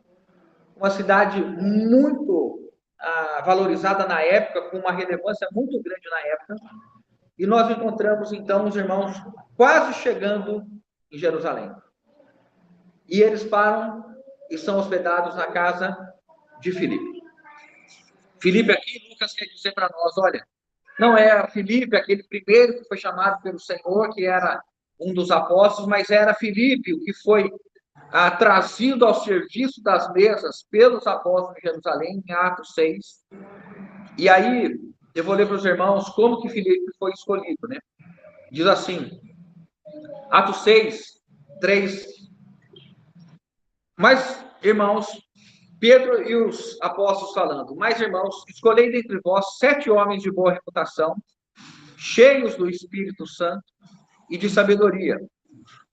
uma cidade muito valorizada na época, com uma relevância muito grande na época, e nós encontramos, então, os irmãos quase chegando em Jerusalém. E eles param e são hospedados na casa de Filipe. Filipe aqui, Lucas quer dizer para nós, olha, não era Filipe, aquele primeiro que foi chamado pelo Senhor, que era um dos apóstolos, mas era Filipe, o que foi trazido ao serviço das mesas pelos apóstolos de Jerusalém, em Atos 6. E aí, eu vou ler para os irmãos como que Filipe foi escolhido, né? Diz assim, Atos 6, 3. Mas, irmãos, Pedro e os apóstolos falando, mas, irmãos, escolhei dentre vós 7 homens de boa reputação, cheios do Espírito Santo e de sabedoria,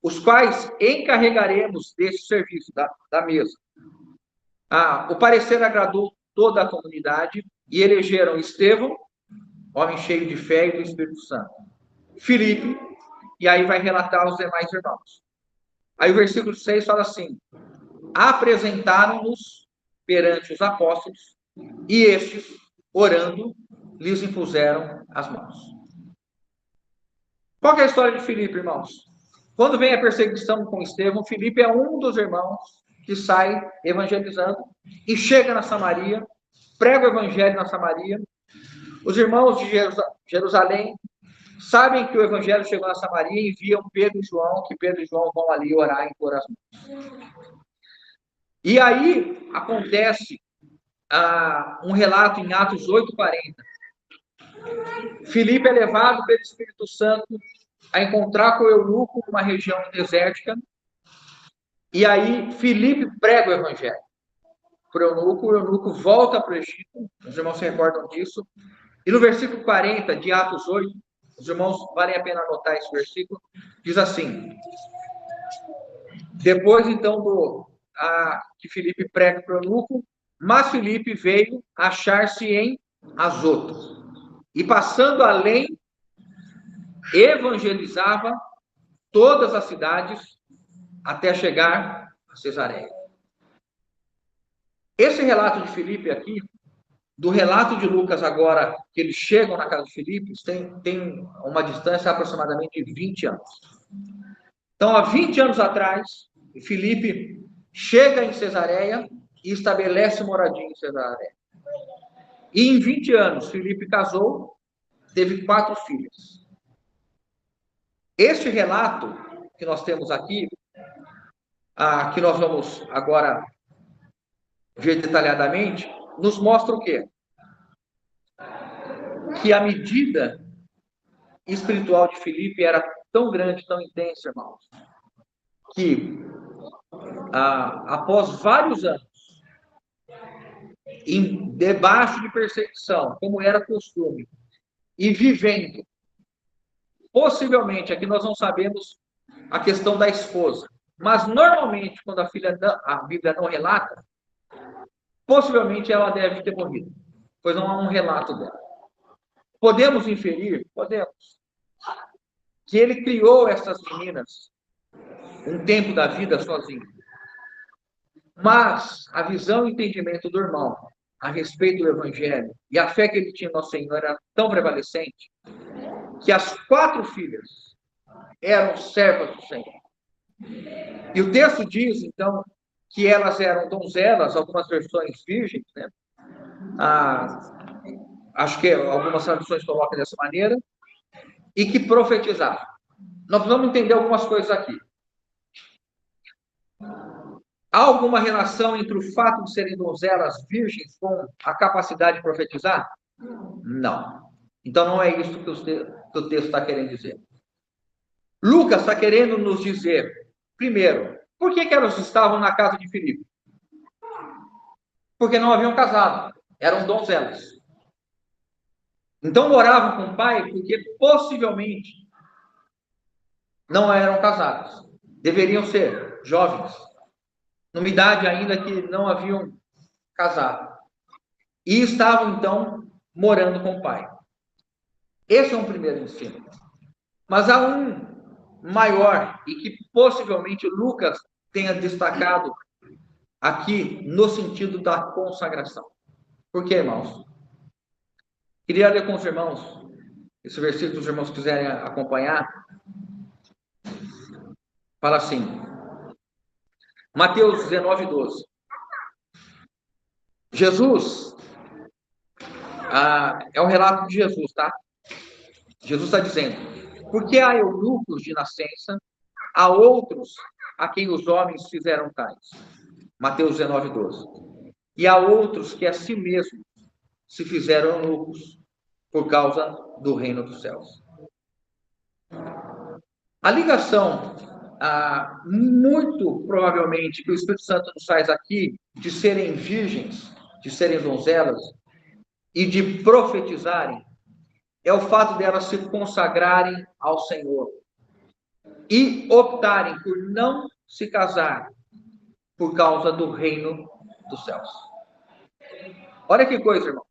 os quais encarregaremos deste serviço da mesa. O parecer agradou toda a comunidade e elegeram Estevão, homem cheio de fé e do Espírito Santo, Filipe, e aí vai relatar os demais irmãos. Aí o versículo 6 fala assim, apresentaram-nos perante os apóstolos e estes, orando, lhes impuseram as mãos. Qual que é a história de Filipe, irmãos? Quando vem a perseguição com Estevão, Filipe é um dos irmãos que sai evangelizando e chega na Samaria, prega o evangelho na Samaria. Os irmãos de Jerusalém sabem que o evangelho chegou na Samaria e enviam Pedro e João, que Pedro e João vão ali orar e impor as mãos. E aí acontece um relato em Atos 8:40. Filipe é levado pelo Espírito Santo a encontrar com o eunuco numa região desértica. E aí Filipe prega o evangelho para o eunuco volta para o Egito, os irmãos se recordam disso. E no versículo 40 de Atos 8, os irmãos valem a pena anotar esse versículo, diz assim, depois então que Filipe prega para o eunuco, mas Filipe veio achar-se em Azoto, e passando além, evangelizava todas as cidades até chegar a Cesareia. Esse relato de Filipe aqui, do relato de Lucas agora, que eles chegam na casa de Filipe, tem uma distância aproximadamente de 20 anos. Então, há 20 anos atrás, Filipe chega em Cesareia e estabelece moradia em Cesareia. E em 20 anos, Filipe casou, teve 4 filhas. Este relato que nós temos aqui, que nós vamos agora ver detalhadamente, nos mostra o quê? Que a medida espiritual de Filipe era tão grande, tão intensa, irmãos, que após vários anos, debaixo de perseguição, como era costume, e vivendo, possivelmente, aqui nós não sabemos a questão da esposa, mas normalmente, quando a Bíblia não relata, possivelmente ela deve ter morrido, pois não há um relato dela. Podemos inferir? Podemos. Que ele criou essas meninas um tempo da vida sozinho. Mas a visão e o entendimento do irmão a respeito do Evangelho e a fé que ele tinha no Nosso Senhor era tão prevalecente que as 4 filhas eram servas do Senhor. E o texto diz, então, que elas eram donzelas, algumas versões virgens, né? Acho que algumas traduções colocam dessa maneira, e que profetizavam. Nós vamos entender algumas coisas aqui. Há alguma relação entre o fato de serem donzelas virgens com a capacidade de profetizar? Não. Então não é isso que o texto está querendo dizer. Lucas está querendo nos dizer, primeiro, por que elas estavam na casa de Filipe? Porque não haviam casado, eram donzelas. Então moravam com o pai porque possivelmente não eram casadas. Deveriam ser jovens, numa idade ainda que não haviam casado. E estavam, então, morando com o pai. Esse é um primeiro ensino. Mas há um maior, e que possivelmente Lucas tenha destacado aqui, no sentido da consagração. Por quê, irmãos? Queria ler com os irmãos, esse versículo, se os irmãos quiserem acompanhar. Fala assim, Mateus 19, 12. Jesus, é um relato de Jesus, tá? Jesus está dizendo, porque há eunucos de nascença, há outros a quem os homens fizeram tais. Mateus 19, 12. E há outros que a si mesmos se fizeram eunucos por causa do reino dos céus. A ligação, muito provavelmente, que o Espírito Santo nos faz aqui, de serem virgens, de serem donzelas, e de profetizarem, é o fato delas se consagrarem ao Senhor e optarem por não se casar por causa do reino dos céus. Olha que coisa, irmãos.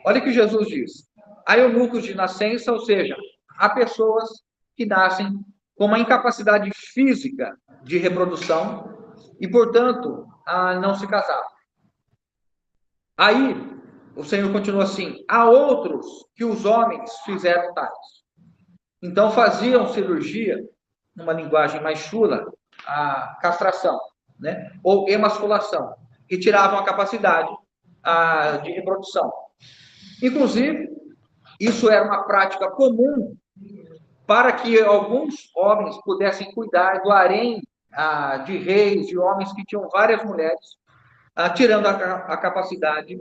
Olha o que Jesus diz. Há eunucos de nascença, ou seja, há pessoas que nascem com uma incapacidade física de reprodução e, portanto, não se casaram. Aí, o Senhor continua assim, há outros que os homens fizeram tais. Então, faziam cirurgia, numa linguagem mais chula, a castração, né? Ou emasculação, que tiravam a capacidade de reprodução. Inclusive, isso era uma prática comum para que alguns homens pudessem cuidar do harém de reis, de homens que tinham várias mulheres, tirando a capacidade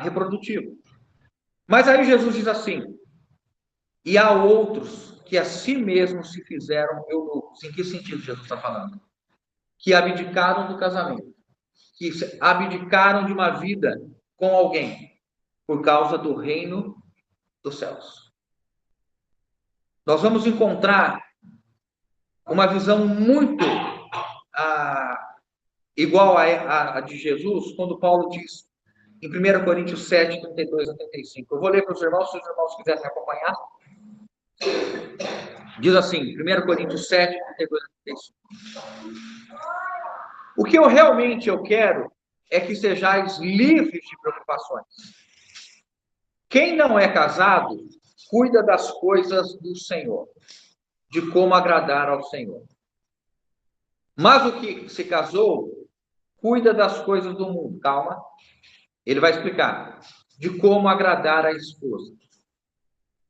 reprodutiva. Mas aí Jesus diz assim, e há outros que a si mesmos se fizeram eunucos. Em que sentido Jesus está falando? Que abdicaram do casamento, que abdicaram de uma vida com alguém, por causa do reino dos céus. Nós vamos encontrar uma visão muito igual a de Jesus, quando Paulo diz, em 1 Coríntios 7, 32 a 35. Eu vou ler para os irmãos, se os irmãos quiserem acompanhar. Diz assim, 1 Coríntios 7, 32 a 35. O que eu realmente quero é que sejais livres de preocupações. Quem não é casado, cuida das coisas do Senhor, de como agradar ao Senhor. Mas o que se casou, cuida das coisas do mundo. Calma. Ele vai explicar. De como agradar a esposa.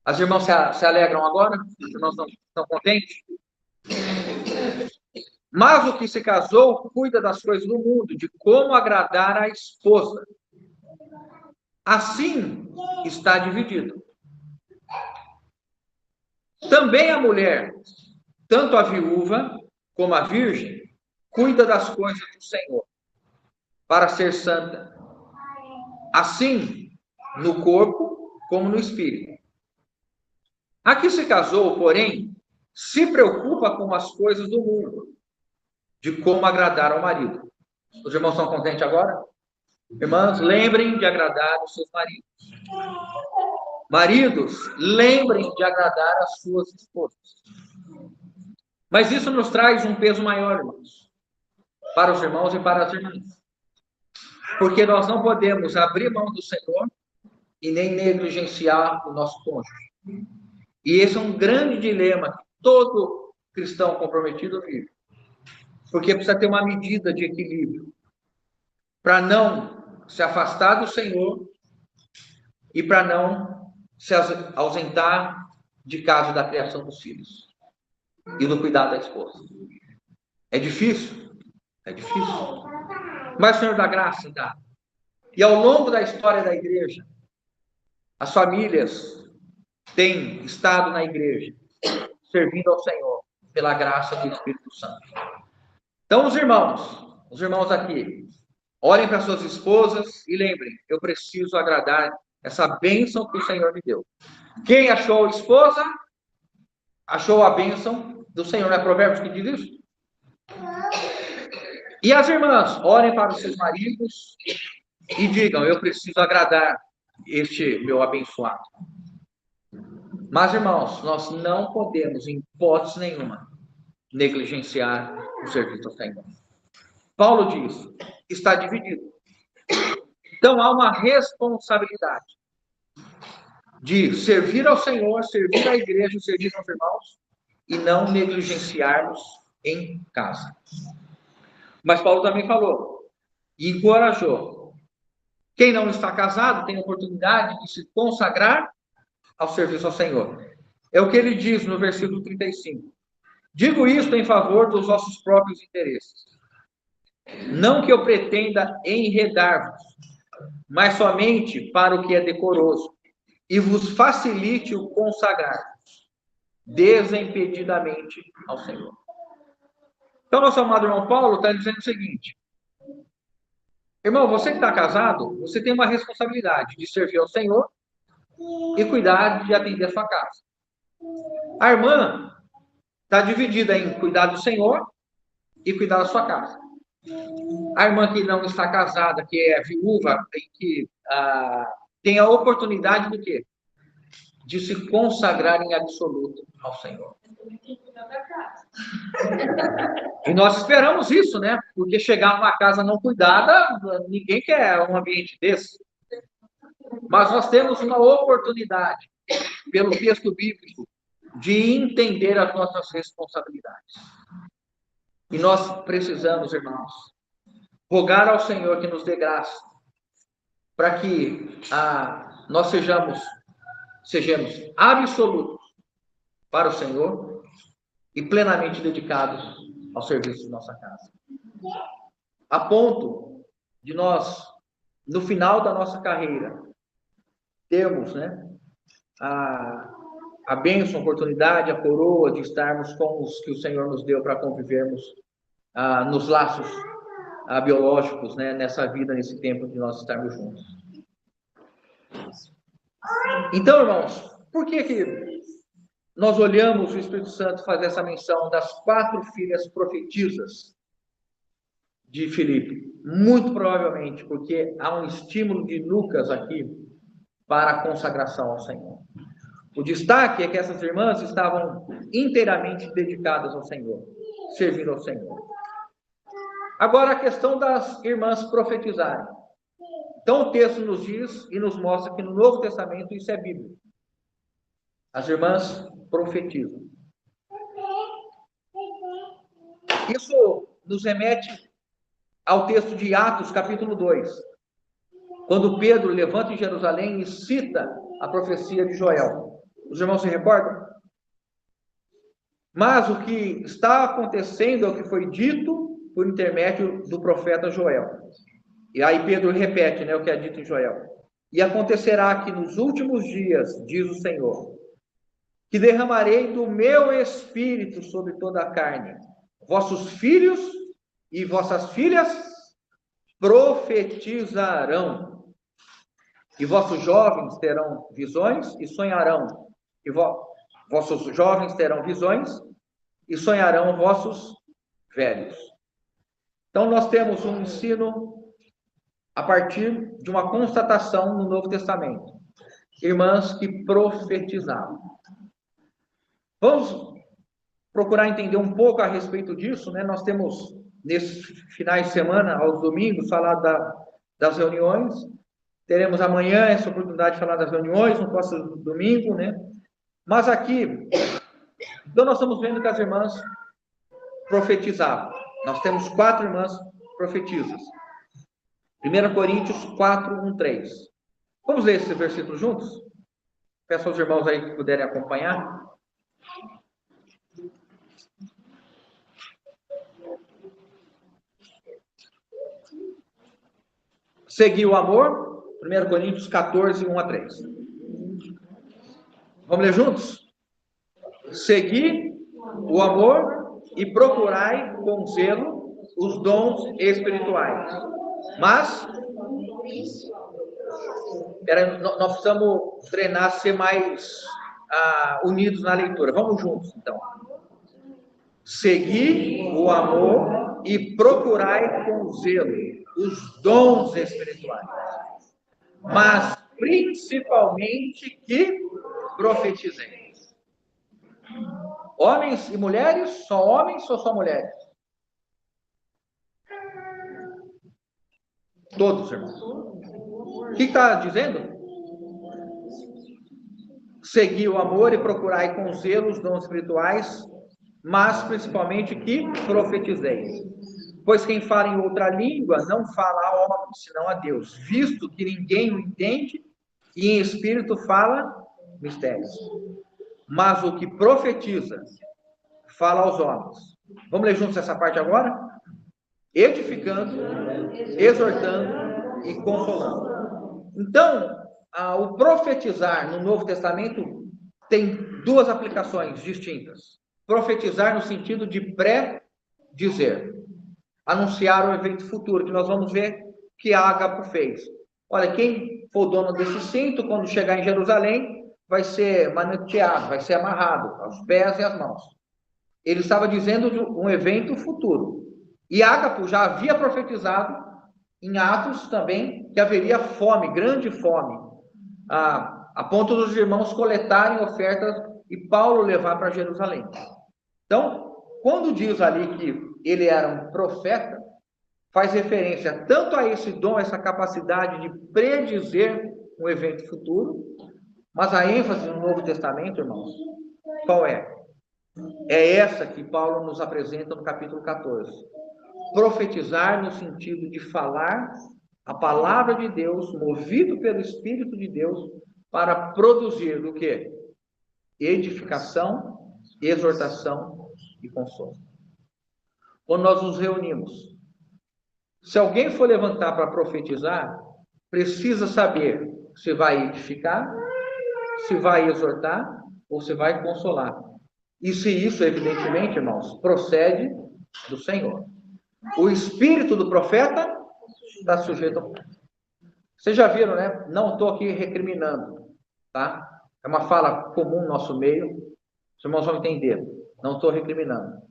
As irmãs se alegram agora? Os irmãos estão contentes? Mas o que se casou, cuida das coisas do mundo, de como agradar a esposa. Assim está dividido. Também a mulher, tanto a viúva como a virgem, cuida das coisas do Senhor, para ser santa. Assim, no corpo como no espírito. A que se casou, porém, se preocupa com as coisas do mundo, de como agradar ao marido. Os irmãos estão contentes agora? Irmãs, lembrem de agradar os seus maridos. Maridos, lembrem de agradar as suas esposas. Mas isso nos traz um peso maior, irmãos. para os irmãos e para as irmãs. Porque nós não podemos abrir mão do Senhor e nem negligenciar o nosso cônjuge. E esse é um grande dilema que todo cristão comprometido vive. Porque precisa ter uma medida de equilíbrio para não se afastar do Senhor e para não se ausentar de casa da criação dos filhos e do cuidado da esposa. É difícil? É difícil. Mas o Senhor dá graça, dá. E ao longo da história da igreja, as famílias têm estado na igreja, servindo ao Senhor, pela graça do Espírito Santo. Então, os irmãos aqui, olhem para suas esposas e lembrem, eu preciso agradar essa bênção que o Senhor me deu. Quem achou esposa, achou a bênção do Senhor. Não é Provérbios que diz isso? E as irmãs, olhem para os seus maridos e digam, eu preciso agradar este meu abençoado. Mas, irmãos, nós não podemos, em hipótese nenhuma, negligenciar o serviço ao Senhor. Paulo diz, está dividido. Então, há uma responsabilidade de servir ao Senhor, servir à igreja, servir aos irmãos, e não negligenciarmos em casa. Mas Paulo também falou, e encorajou, quem não está casado tem a oportunidade de se consagrar ao serviço ao Senhor. É o que ele diz no versículo 35. Digo isto em favor dos vossos próprios interesses. Não que eu pretenda enredar-vos, mas somente para o que é decoroso, e vos facilite o consagrar-vos desimpedidamente ao Senhor. Então, nosso amado irmão Paulo está dizendo o seguinte, irmão, você que está casado, você tem uma responsabilidade de servir ao Senhor e cuidar de atender a sua casa. A irmã está dividida em cuidar do Senhor e cuidar da sua casa. A irmã que não está casada, que é viúva, que tem a oportunidade do quê? De se consagrar em absoluto ao Senhor. E nós esperamos isso, né? Porque chegar numa casa não cuidada, ninguém quer um ambiente desse. Mas nós temos uma oportunidade, pelo texto bíblico, de entender as nossas responsabilidades. E nós precisamos, irmãos, rogar ao Senhor que nos dê graça, para que nós sejamos absolutos para o Senhor e plenamente dedicados ao serviço de nossa casa. A ponto de nós, no final da nossa carreira, termos, né, a bênção, a oportunidade, a coroa de estarmos com os que o Senhor nos deu para convivermos nos laços biológicos, né, nessa vida, nesse tempo de nós estarmos juntos. Então, irmãos, por que nós olhamos o Espírito Santo fazer essa menção das 4 filhas profetisas de Filipe? Muito provavelmente porque há um estímulo de Lucas aqui para a consagração ao Senhor. O destaque é que essas irmãs estavam inteiramente dedicadas ao Senhor, servindo ao Senhor. Agora, a questão das irmãs profetizarem. Então, o texto nos diz e nos mostra que no Novo Testamento isso é bíblico. As irmãs profetizam. Isso nos remete ao texto de Atos, capítulo 2, quando Pedro levanta em Jerusalém e cita a profecia de Joel. Os irmãos se recordam? Mas o que está acontecendo é o que foi dito por intermédio do profeta Joel. E aí Pedro repete, né, o que é dito em Joel. E acontecerá que nos últimos dias, diz o Senhor, que derramarei do meu espírito sobre toda a carne. Vossos filhos e vossas filhas profetizarão. E vossos jovens terão visões e sonharão. E vossos jovens terão visões e sonharão vossos velhos. Então, nós temos um ensino a partir de uma constatação no Novo Testamento. Irmãs que profetizavam. Vamos procurar entender um pouco a respeito disso, né? Nós temos nesses finais de semana, aos domingos, falar das reuniões. Teremos amanhã essa oportunidade de falar das reuniões, no próximo domingo, né? Mas aqui, então nós estamos vendo que as irmãs profetizavam. Nós temos 4 irmãs profetisas. 1 Coríntios 4, 1, 3. Vamos ler esse versículo juntos? Peço aos irmãos aí que puderem acompanhar. Seguir o amor, 1 Coríntios 14, 1 a 3. Vamos ler juntos? Seguir o amor e procurai com zelo os dons espirituais. Mas, nós precisamos treinar, ser mais unidos na leitura. Vamos juntos, então. Seguir o amor e procurai com zelo os dons espirituais. Mas, principalmente, que profetizeis. Homens e mulheres? Só homens ou só mulheres? Todos, irmãos. O que está dizendo? Seguir o amor e procurai com zelo os dons espirituais, mas principalmente que profetizeis. Pois quem fala em outra língua não fala a homem, senão a Deus, visto que ninguém o entende, e em espírito fala mistérios. Mas o que profetiza, fala aos homens. Vamos ler juntos essa parte agora? Edificando, exortando e consolando. Então, o profetizar no Novo Testamento tem 2 aplicações distintas. Profetizar no sentido de pré-dizer, anunciar o evento futuro, que nós vamos ver que Ágapo fez. Olha, quem for dono desse cinto, quando chegar em Jerusalém, vai ser manoteado, vai ser amarrado aos pés e às mãos. Ele estava dizendo de um evento futuro. E Ágapo já havia profetizado em Atos também que haveria fome, grande fome, a ponto dos irmãos coletarem ofertas e Paulo levar para Jerusalém. Então, quando diz ali que ele era um profeta, faz referência tanto a esse dom, essa capacidade de predizer um evento futuro, mas a ênfase no Novo Testamento, irmãos, qual é? É essa que Paulo nos apresenta no capítulo 14. Profetizar no sentido de falar a palavra de Deus, movido pelo Espírito de Deus, para produzir o quê? Edificação, exortação e consolo. Quando nós nos reunimos, se alguém for levantar para profetizar, precisa saber se vai edificar, se vai exortar ou se vai consolar. E se isso, evidentemente, irmãos, procede do Senhor. O espírito do profeta está sujeito ao... Vocês já viram, né? Não estou aqui recriminando, tá? É uma fala comum no nosso meio. Os irmãos vão entender. Não estou recriminando.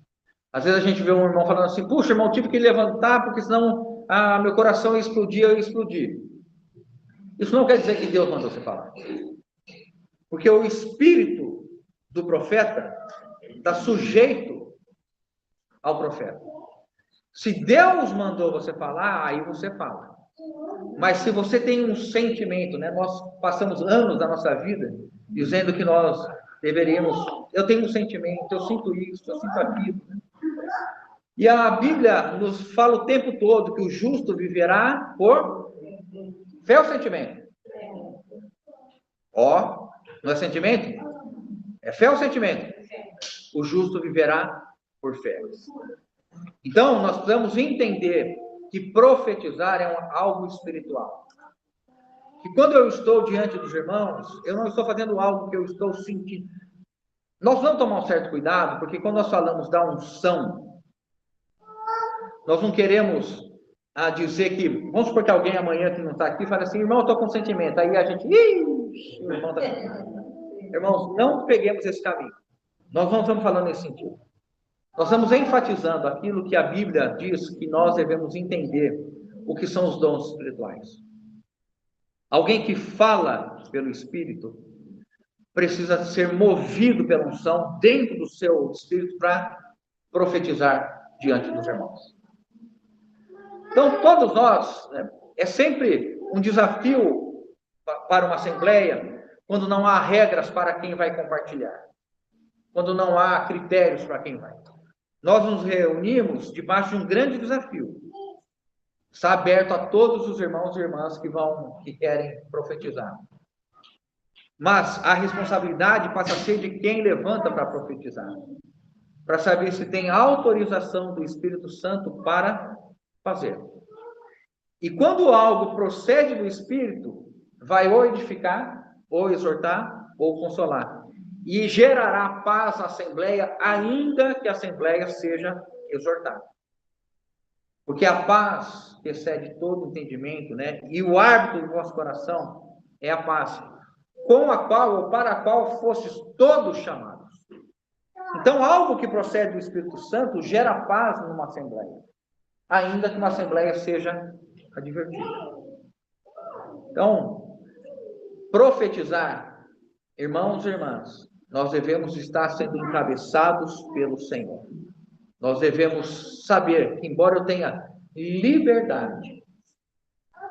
Às vezes a gente vê um irmão falando assim, puxa, irmão, tive que levantar, porque senão meu coração ia explodir, eu ia explodir. Isso não quer dizer que Deus mandou você falar. Porque o espírito do profeta está sujeito ao profeta. Se Deus mandou você falar, aí você fala. Mas se você tem um sentimento, né? Nós passamos anos da nossa vida dizendo que nós deveríamos... Eu tenho um sentimento, eu sinto isso, eu sinto aquilo. Né? E a Bíblia nos fala o tempo todo que o justo viverá por fé ou sentimento? Ó, não é sentimento? É fé ou sentimento? O justo viverá por fé. Então, nós precisamos entender que profetizar é algo espiritual. E quando eu estou diante dos irmãos, eu não estou fazendo algo que eu estou sentindo. Nós vamos tomar um certo cuidado, porque quando nós falamos da unção, nós não queremos dizer que, vamos supor que alguém amanhã que não está aqui fala assim, irmão, eu estou com sentimento. Aí a gente, irmão tá... Irmãos, não peguemos esse caminho. Nós não estamos falando nesse sentido. Nós estamos enfatizando aquilo que a Bíblia diz que nós devemos entender, o que são os dons espirituais. Alguém que fala pelo Espírito precisa ser movido pela unção dentro do seu espírito para profetizar diante dos irmãos. Então, todos nós, né, é sempre um desafio para uma assembleia, quando não há regras para quem vai compartilhar, quando não há critérios para quem vai. Nós nos reunimos debaixo de um grande desafio. Está aberto a todos os irmãos e irmãs que querem profetizar. Mas a responsabilidade passa a ser de quem levanta para profetizar, para saber se tem autorização do Espírito Santo para fazer. E quando algo procede do Espírito, vai ou edificar, ou exortar, ou consolar. E gerará paz à Assembleia, ainda que a Assembleia seja exortada. Porque a paz excede todo entendimento, né? E o árbitro do vosso coração é a paz, com a qual ou para a qual fostes todos chamados. Então, algo que procede do Espírito Santo gera paz numa Assembleia, ainda que uma Assembleia seja advertida. Então, profetizar, irmãos e irmãs, nós devemos estar sendo encabeçados pelo Senhor. Nós devemos saber que, embora eu tenha liberdade,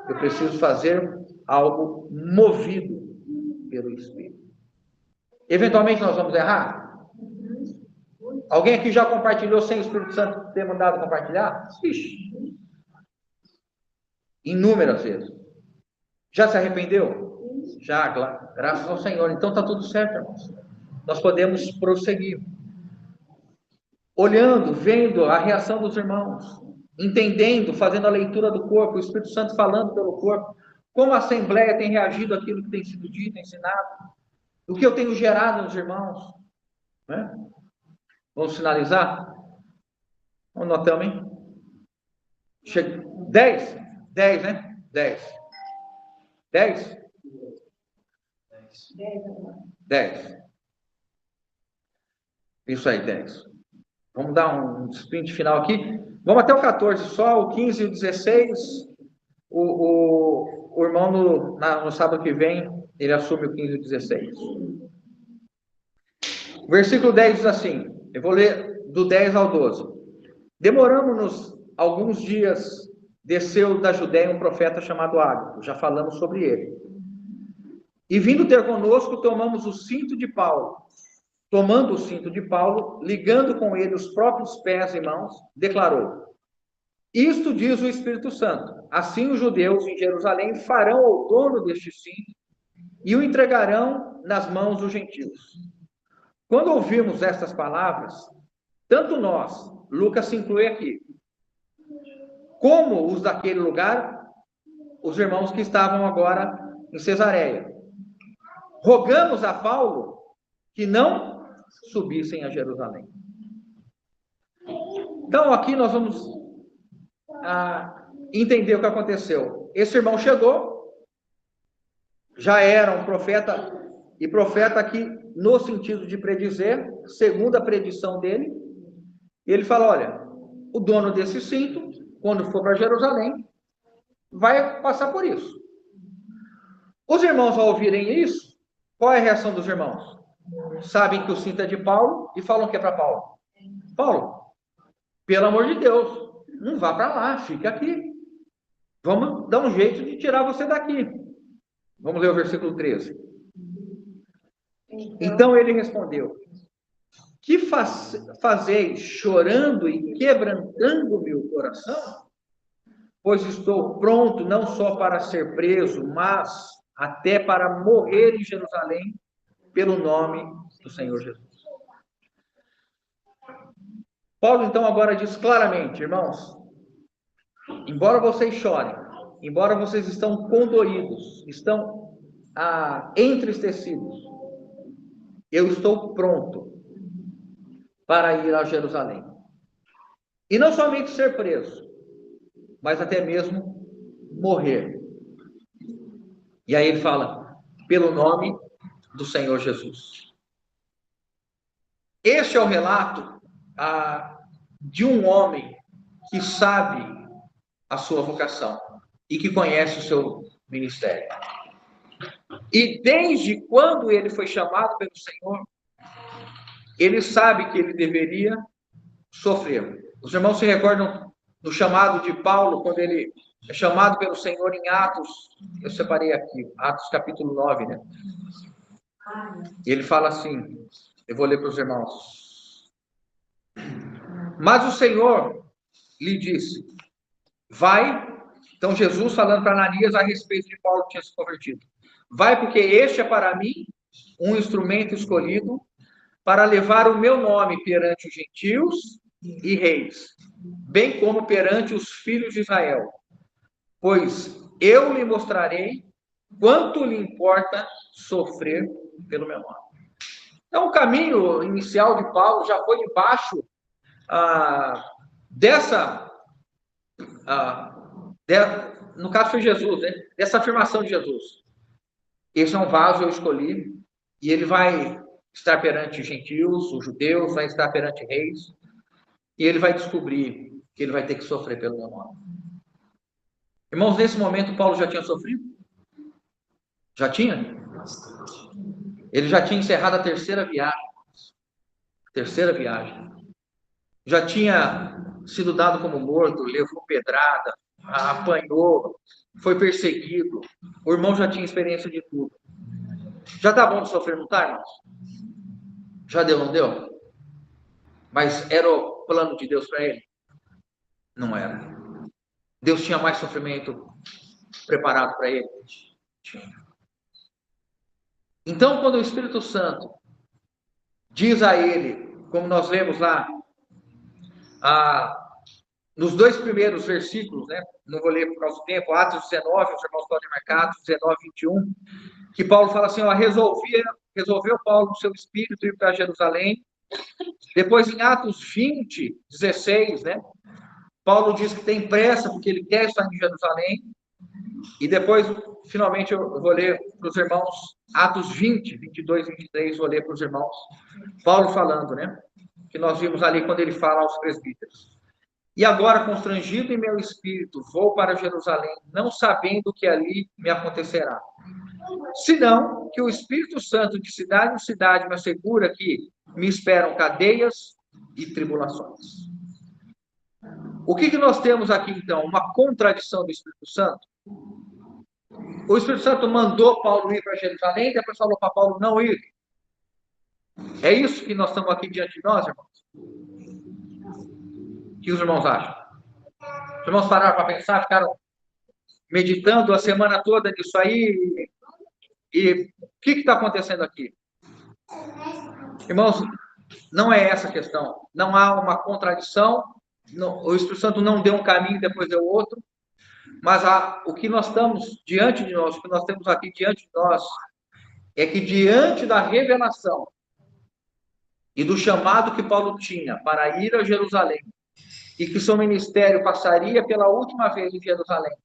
eu preciso fazer algo movido pelo Espírito. Eventualmente nós vamos errar? Alguém aqui já compartilhou sem o Espírito Santo ter mandado compartilhar? Ixi. Inúmeras vezes. Já se arrependeu? Já, graças ao Senhor. Então está tudo certo, irmãos. Nós podemos prosseguir. Olhando, vendo a reação dos irmãos, entendendo, fazendo a leitura do corpo, o Espírito Santo falando pelo corpo, como a Assembleia tem reagido àquilo que tem sido dito, ensinado, o que eu tenho gerado nos irmãos. Né? Vamos finalizar? Vamos no hotel, hein? 10? 10, né? 10. 10? 10. Isso aí, 10. Vamos dar um sprint final aqui. Vamos até o 14 só, o 15 e o 16. O irmão no sábado que vem, ele assume o 15 e o 16. O versículo 10 diz assim, eu vou ler do 10 ao 12. Demoramos-nos alguns dias, desceu da Judéia um profeta chamado Ágabo, já falamos sobre ele. E vindo ter conosco, tomamos o cinto de Paulo. Tomando o cinto de Paulo, ligando com ele os próprios pés e mãos, declarou: isto diz o Espírito Santo, assim os judeus em Jerusalém farão ao dono deste cinto e o entregarão nas mãos dos gentios. Quando ouvimos estas palavras, tanto nós, Lucas se inclui aqui, como os daquele lugar, os irmãos que estavam agora em Cesareia, rogamos a Paulo que não subissem a Jerusalém. Então, aqui nós vamos entender o que aconteceu. Esse irmão chegou, já era um profeta, e profeta aqui no sentido de predizer, segundo a predição dele, e ele fala, olha, o dono desse cinto, quando for para Jerusalém, vai passar por isso. Os irmãos, ao ouvirem isso, qual é a reação dos irmãos? Sabem que o cinto é de Paulo e falam o que é para Paulo? Paulo, pelo amor de Deus, não vá para lá, fica aqui. Vamos dar um jeito de tirar você daqui. Vamos ler o versículo 13. Então ele respondeu: que fazeis chorando e quebrantando meu coração? Pois estou pronto não só para ser preso, mas até para morrer em Jerusalém pelo nome do Senhor Jesus. Paulo, então, agora diz claramente, irmãos, embora vocês chorem, embora vocês estão condoridos, estão entristecidos, eu estou pronto para ir a Jerusalém. E não somente ser preso, mas até mesmo morrer. E aí ele fala, pelo nome do Senhor Jesus. Este é o relato de um homem que sabe a sua vocação e que conhece o seu ministério. E desde quando ele foi chamado pelo Senhor, ele sabe que ele deveria sofrer. Os irmãos se recordam no chamado de Paulo, quando ele é chamado pelo Senhor em Atos, eu separei aqui, Atos capítulo 9, né? E ele fala assim, eu vou ler para os irmãos. Mas o Senhor lhe disse, vai. Então Jesus falando para Ananias a respeito de Paulo que tinha se convertido. Vai, porque este é para mim um instrumento escolhido para levar o meu nome perante os gentios e reis, bem como perante os filhos de Israel. Pois eu lhe mostrarei quanto lhe importa sofrer pelo meu nome. Então, o caminho inicial de Paulo já foi debaixo dessa... no caso foi Jesus, né? Dessa afirmação de Jesus. Esse é um vaso eu escolhi, e ele vai estar perante os gentios, os judeus, vai estar perante reis, e ele vai descobrir que ele vai ter que sofrer pelo meu nome. Irmãos, nesse momento, Paulo já tinha sofrido? Já tinha? Ele já tinha encerrado a terceira viagem. Terceira viagem. Já tinha sido dado como morto, levou pedrada, apanhou, foi perseguido. O irmão já tinha experiência de tudo. Já está bom de sofrer, não está, irmãos? Já deu, não deu? Mas era o plano de Deus para ele? Não era. Deus tinha mais sofrimento preparado para ele? Tinha. Então, quando o Espírito Santo diz a ele, como nós lemos lá, nos dois primeiros versículos, né? Não vou ler por causa do tempo, Atos 19, os irmãos podem marcar, Atos 19, 21, que Paulo fala assim, ó, resolveu Paulo no seu espírito ir para Jerusalém. Depois, em Atos 20, 16, né? Paulo diz que tem pressa porque ele quer estar em Jerusalém. E depois, finalmente, eu vou ler para os irmãos Atos 20, 22, 23, vou ler para os irmãos. Paulo falando, né? Que nós vimos ali quando ele fala aos presbíteros. E agora, constrangido em meu espírito, vou para Jerusalém, não sabendo o que ali me acontecerá. Senão que o Espírito Santo de cidade em cidade me assegura que me esperam cadeias e tribulações. O que nós temos aqui, então? Uma contradição do Espírito Santo? O Espírito Santo mandou Paulo ir para Jerusalém, depois falou para Paulo não ir. É isso que nós estamos aqui diante de nós, irmãos? O que os irmãos acham? Os irmãos pararam para pensar, ficaram meditando a semana toda nisso aí, e o que está acontecendo aqui? Irmãos, não é essa a questão. Não há uma contradição, o Espírito Santo não deu um caminho e depois deu outro, mas o que nós estamos diante de nós, o que nós temos aqui diante de nós, é que diante da revelação e do chamado que Paulo tinha para ir a Jerusalém, e que seu ministério passaria pela última vez em Jerusalém,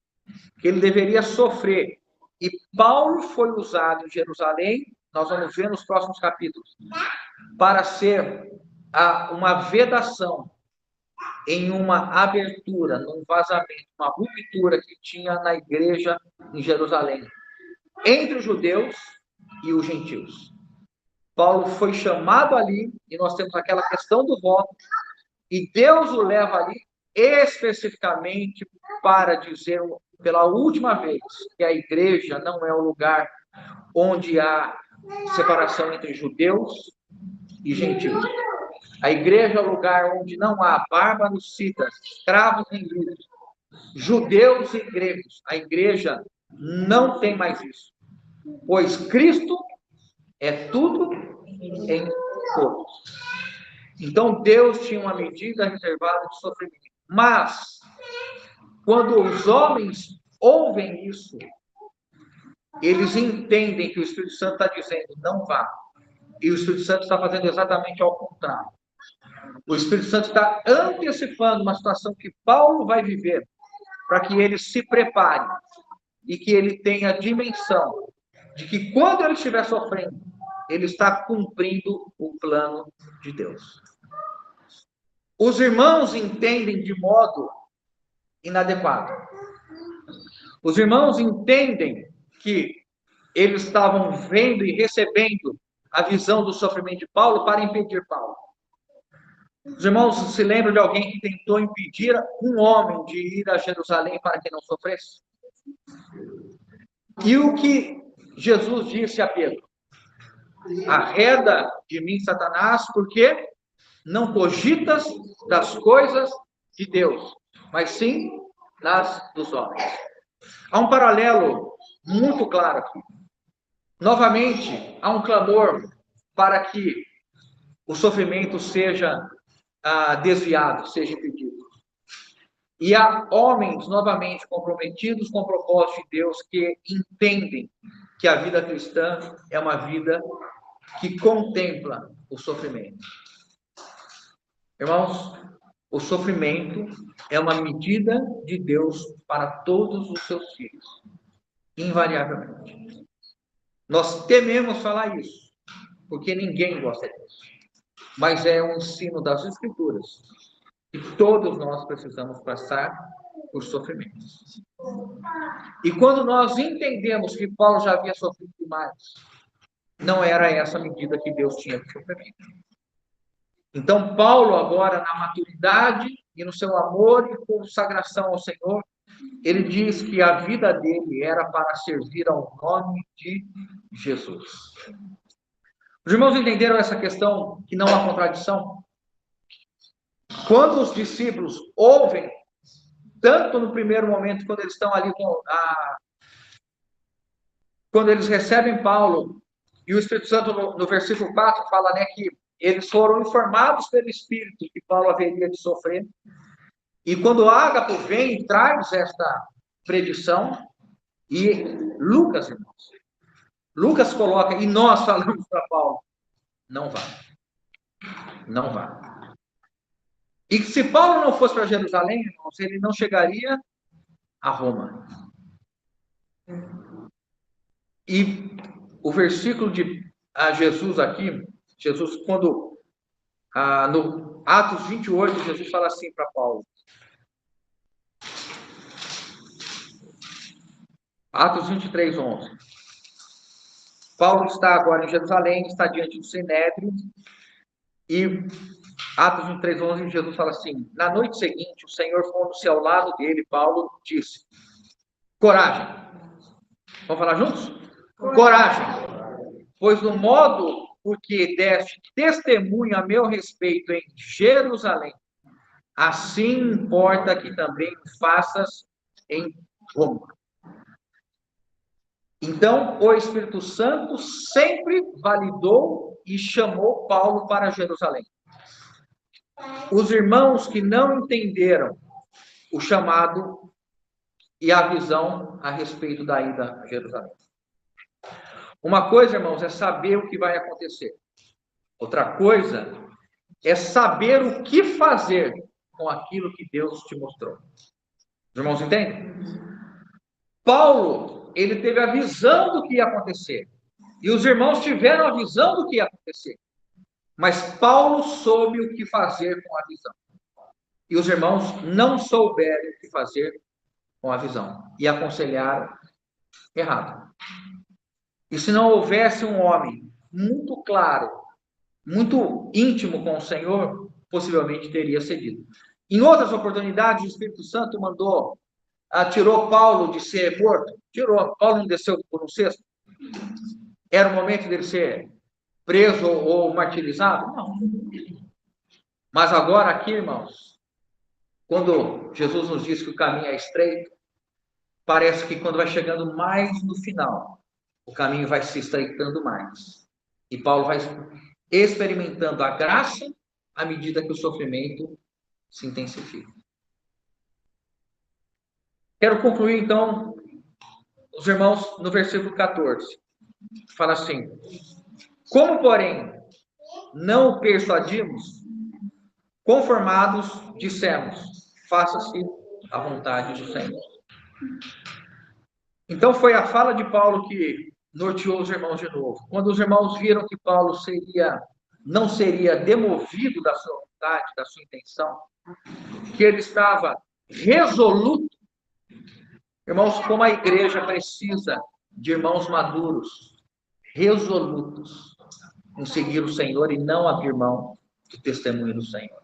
que ele deveria sofrer, e Paulo foi usado em Jerusalém, nós vamos ver nos próximos capítulos, para ser uma vedação em uma abertura, num vazamento, uma ruptura que tinha na igreja em Jerusalém, entre os judeus e os gentios. Paulo foi chamado ali, e nós temos aquela questão do voto, e Deus o leva ali especificamente para dizer pela última vez que a igreja não é o lugar onde há separação entre judeus e gentios. A igreja é o lugar onde não há bárbaros, citas, escravos nem livres, judeus e gregos. A igreja não tem mais isso, pois Cristo é tudo em todos. Então Deus tinha uma medida reservada de sofrimento. Mas, quando os homens ouvem isso, eles entendem que o Espírito Santo está dizendo, não vá. E o Espírito Santo está fazendo exatamente ao contrário. O Espírito Santo está antecipando uma situação que Paulo vai viver, para que ele se prepare e que ele tenha a dimensão de que quando ele estiver sofrendo, ele está cumprindo o plano de Deus. Os irmãos entendem de modo inadequado. Os irmãos entendem que eles estavam vendo e recebendo a visão do sofrimento de Paulo para impedir Paulo. Os irmãos se lembram de alguém que tentou impedir um homem de ir a Jerusalém para que não sofresse? E o que Jesus disse a Pedro? Arreda de mim, Satanás, porque não cogitas das coisas de Deus, mas sim das dos homens. Há um paralelo muito claro aqui. Novamente, há um clamor para que o sofrimento seja desviado, seja impedido. E há homens, novamente, comprometidos com o propósito de Deus, que entendem que a vida cristã é uma vida que contempla o sofrimento. Irmãos, o sofrimento é uma medida de Deus para todos os seus filhos, invariavelmente. Nós tememos falar isso, porque ninguém gosta disso. Mas é um ensino das Escrituras, que todos nós precisamos passar por sofrimentos. E quando nós entendemos que Paulo já havia sofrido demais, não era essa a medida que Deus tinha de sofrimento. Então, Paulo, agora, na maturidade e no seu amor e consagração ao Senhor, ele diz que a vida dele era para servir ao nome de Jesus. Os irmãos entenderam essa questão, que não há contradição? Quando os discípulos ouvem, tanto no primeiro momento, quando eles estão ali quando eles recebem Paulo, e o Espírito Santo, no versículo 4, fala, né, que eles foram informados pelo Espírito que Paulo haveria de sofrer. E quando Ágapo vem e traz esta predição, e Lucas, irmãos, Lucas coloca, e nós falamos para Paulo, não vá. Não vá. E se Paulo não fosse para Jerusalém, irmãos, ele não chegaria a Roma. E o versículo de Jesus aqui, Jesus, quando no Atos 28, Jesus fala assim para Paulo. Atos 23, 11. Paulo está agora em Jerusalém, está diante do Sinédrio, e Atos 23, 11, Jesus fala assim, na noite seguinte, o Senhor pondo-se ao lado dele, Paulo disse, coragem. Vamos falar juntos? Coragem. Pois no modo porque deste testemunho a meu respeito em Jerusalém, assim importa que também faças em Roma. Então, o Espírito Santo sempre validou e chamou Paulo para Jerusalém. Os irmãos que não entenderam o chamado e a visão a respeito da ida a Jerusalém. Uma coisa, irmãos, é saber o que vai acontecer. Outra coisa é saber o que fazer com aquilo que Deus te mostrou. Os irmãos entendem? Paulo, ele teve a visão do que ia acontecer. E os irmãos tiveram a visão do que ia acontecer. Mas Paulo soube o que fazer com a visão. E os irmãos não souberam o que fazer com a visão. E aconselharam errado. E se não houvesse um homem muito claro, muito íntimo com o Senhor, possivelmente teria cedido. Em outras oportunidades, o Espírito Santo tirou Paulo de ser morto. Tirou. Paulo não desceu por um cesto. Era o momento dele ser preso ou martirizado? Não. Mas agora aqui, irmãos, quando Jesus nos diz que o caminho é estreito, parece que quando vai chegando mais no final, o caminho vai se estreitando mais. E Paulo vai experimentando a graça à medida que o sofrimento se intensifica. Quero concluir, então, os irmãos, no versículo 14. Fala assim, como, porém, não o persuadimos, conformados, dissemos, faça-se a vontade do Senhor. Então, foi a fala de Paulo que norteou os irmãos de novo. Quando os irmãos viram que Paulo não seria demovido da sua vontade, da sua intenção, que ele estava resoluto. Irmãos, como a igreja precisa de irmãos maduros, resolutos em seguir o Senhor e não abrir mão do testemunho do Senhor.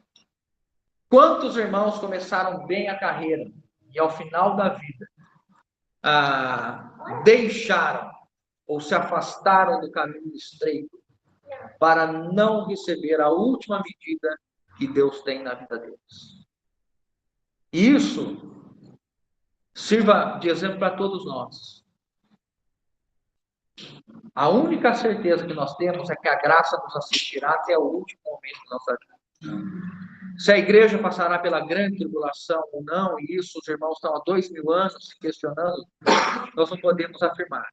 Quantos irmãos começaram bem a carreira e ao final da vida deixaram ou se afastaram do caminho estreito para não receber a última medida que Deus tem na vida deles. E isso sirva de exemplo para todos nós. A única certeza que nós temos é que a graça nos assistirá até o último momento da nossa vida. Se a igreja passará pela grande tribulação ou não, e isso os irmãos estão há 2000 anos se questionando, nós não podemos afirmar.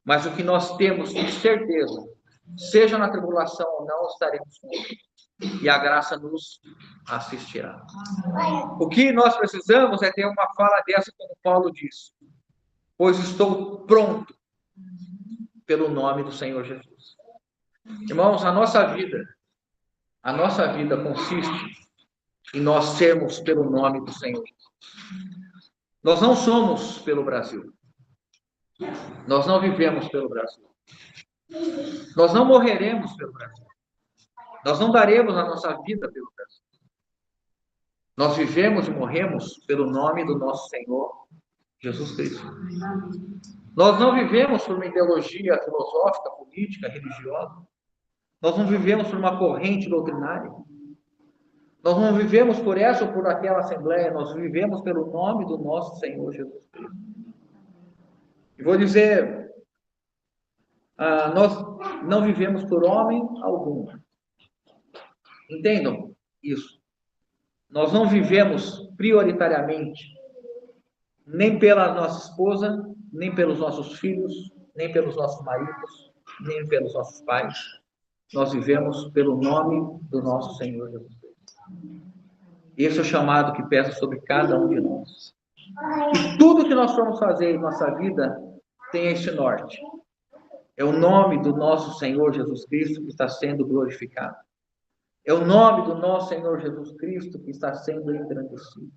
Mas o que nós temos de certeza, seja na tribulação ou não, estaremos com ele. E a graça nos assistirá. O que nós precisamos é ter uma fala dessa, como Paulo disse: pois estou pronto pelo nome do Senhor Jesus. Irmãos, a nossa vida consiste em nós sermos pelo nome do Senhor. Nós não somos pelo Brasil. Nós não vivemos pelo Brasil. Nós não morreremos pelo Brasil. Nós não daremos a nossa vida pelo Brasil. Nós vivemos e morremos pelo nome do nosso Senhor Jesus Cristo. Nós não vivemos por uma ideologia filosófica, política, religiosa. Nós não vivemos por uma corrente doutrinária. Nós não vivemos por essa ou por aquela assembleia. Nós vivemos pelo nome do nosso Senhor Jesus Cristo. E vou dizer, nós não vivemos por homem algum. Entendam isso. Nós não vivemos prioritariamente nem pela nossa esposa, nem pelos nossos filhos, nem pelos nossos maridos, nem pelos nossos pais. Nós vivemos pelo nome do nosso Senhor Jesus Cristo. Esse é o chamado que pesa sobre cada um de nós. E tudo que nós formos fazer em nossa vida tem esse norte. É o nome do nosso Senhor Jesus Cristo que está sendo glorificado. É o nome do nosso Senhor Jesus Cristo que está sendo engrandecido.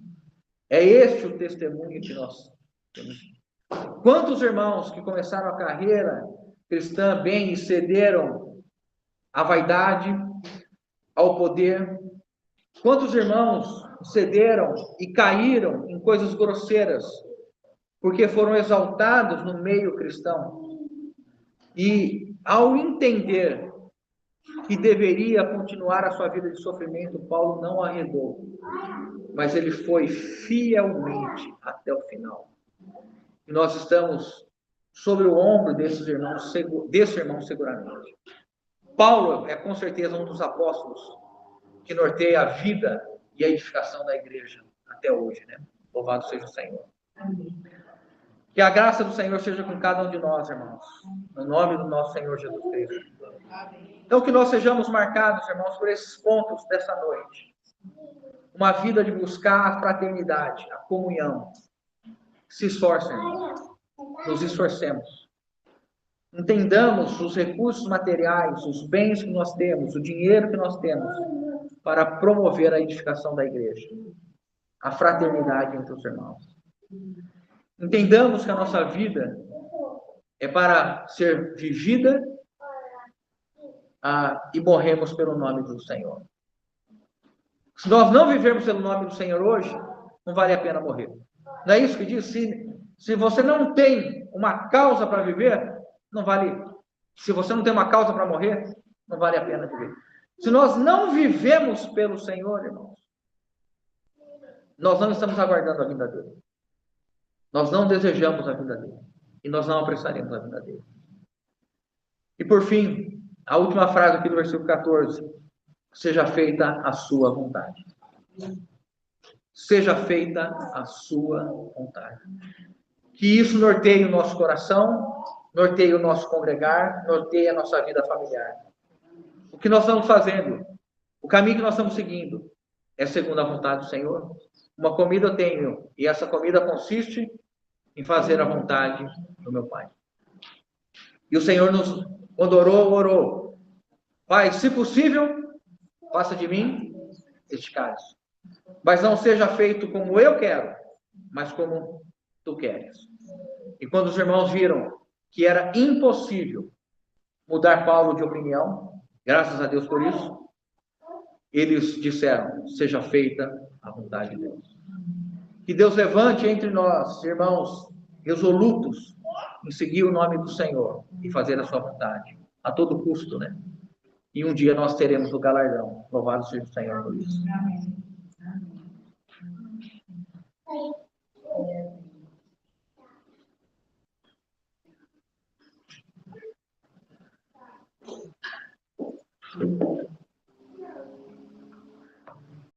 É este o testemunho que nós temos. Quantos irmãos que começaram a carreira cristã bem e cederam à vaidade, ao poder? Quantos irmãos cederam e caíram em coisas grosseiras, porque foram exaltados no meio cristão? E ao entender que deveria continuar a sua vida de sofrimento, Paulo não arredou, mas ele foi fielmente até o final. E nós estamos sobre o ombro desse irmão seguramente. Paulo é com certeza um dos apóstolos que norteia a vida e a edificação da igreja até hoje, né? Louvado seja o Senhor. Amém. Que a graça do Senhor seja com cada um de nós, irmãos, no nome do nosso Senhor Jesus Cristo. Então, que nós sejamos marcados, irmãos, por esses pontos dessa noite. Uma vida de buscar a fraternidade, a comunhão. Se esforcem, irmãos. Nos esforcemos. Entendamos os recursos materiais, os bens que nós temos, o dinheiro que nós temos, para promover a edificação da igreja. A fraternidade entre os irmãos. Entendamos que a nossa vida é para ser vivida e morremos pelo nome do Senhor. Se nós não vivermos pelo nome do Senhor hoje, não vale a pena morrer. Não é isso que diz? Se você não tem uma causa para viver, não vale. Se você não tem uma causa para morrer, não vale a pena viver. Se nós não vivemos pelo Senhor, irmãos, nós não estamos aguardando a vinda dele. Nós não desejamos a vinda dele. E nós não apressaremos a vinda dele. E por fim, a última frase aqui do versículo 14. Seja feita a sua vontade. Seja feita a sua vontade. Que isso norteie o nosso coração, norteie o nosso congregar, norteie a nossa vida familiar. O que nós estamos fazendo, o caminho que nós estamos seguindo, é segundo a vontade do Senhor. Uma comida eu tenho, e essa comida consiste em fazer a vontade do meu Pai. E o Senhor quando orou, Pai, se possível, faça de mim este cálice. Mas não seja feito como eu quero, mas como tu queres. E quando os irmãos viram que era impossível mudar Paulo de opinião, graças a Deus por isso, eles disseram: seja feita a vontade de Deus. Que Deus levante entre nós, irmãos, resolutos em seguir o nome do Senhor e fazer a sua vontade, a todo custo, né? E um dia nós teremos o galardão. Louvado seja o Senhor por isso. Amém.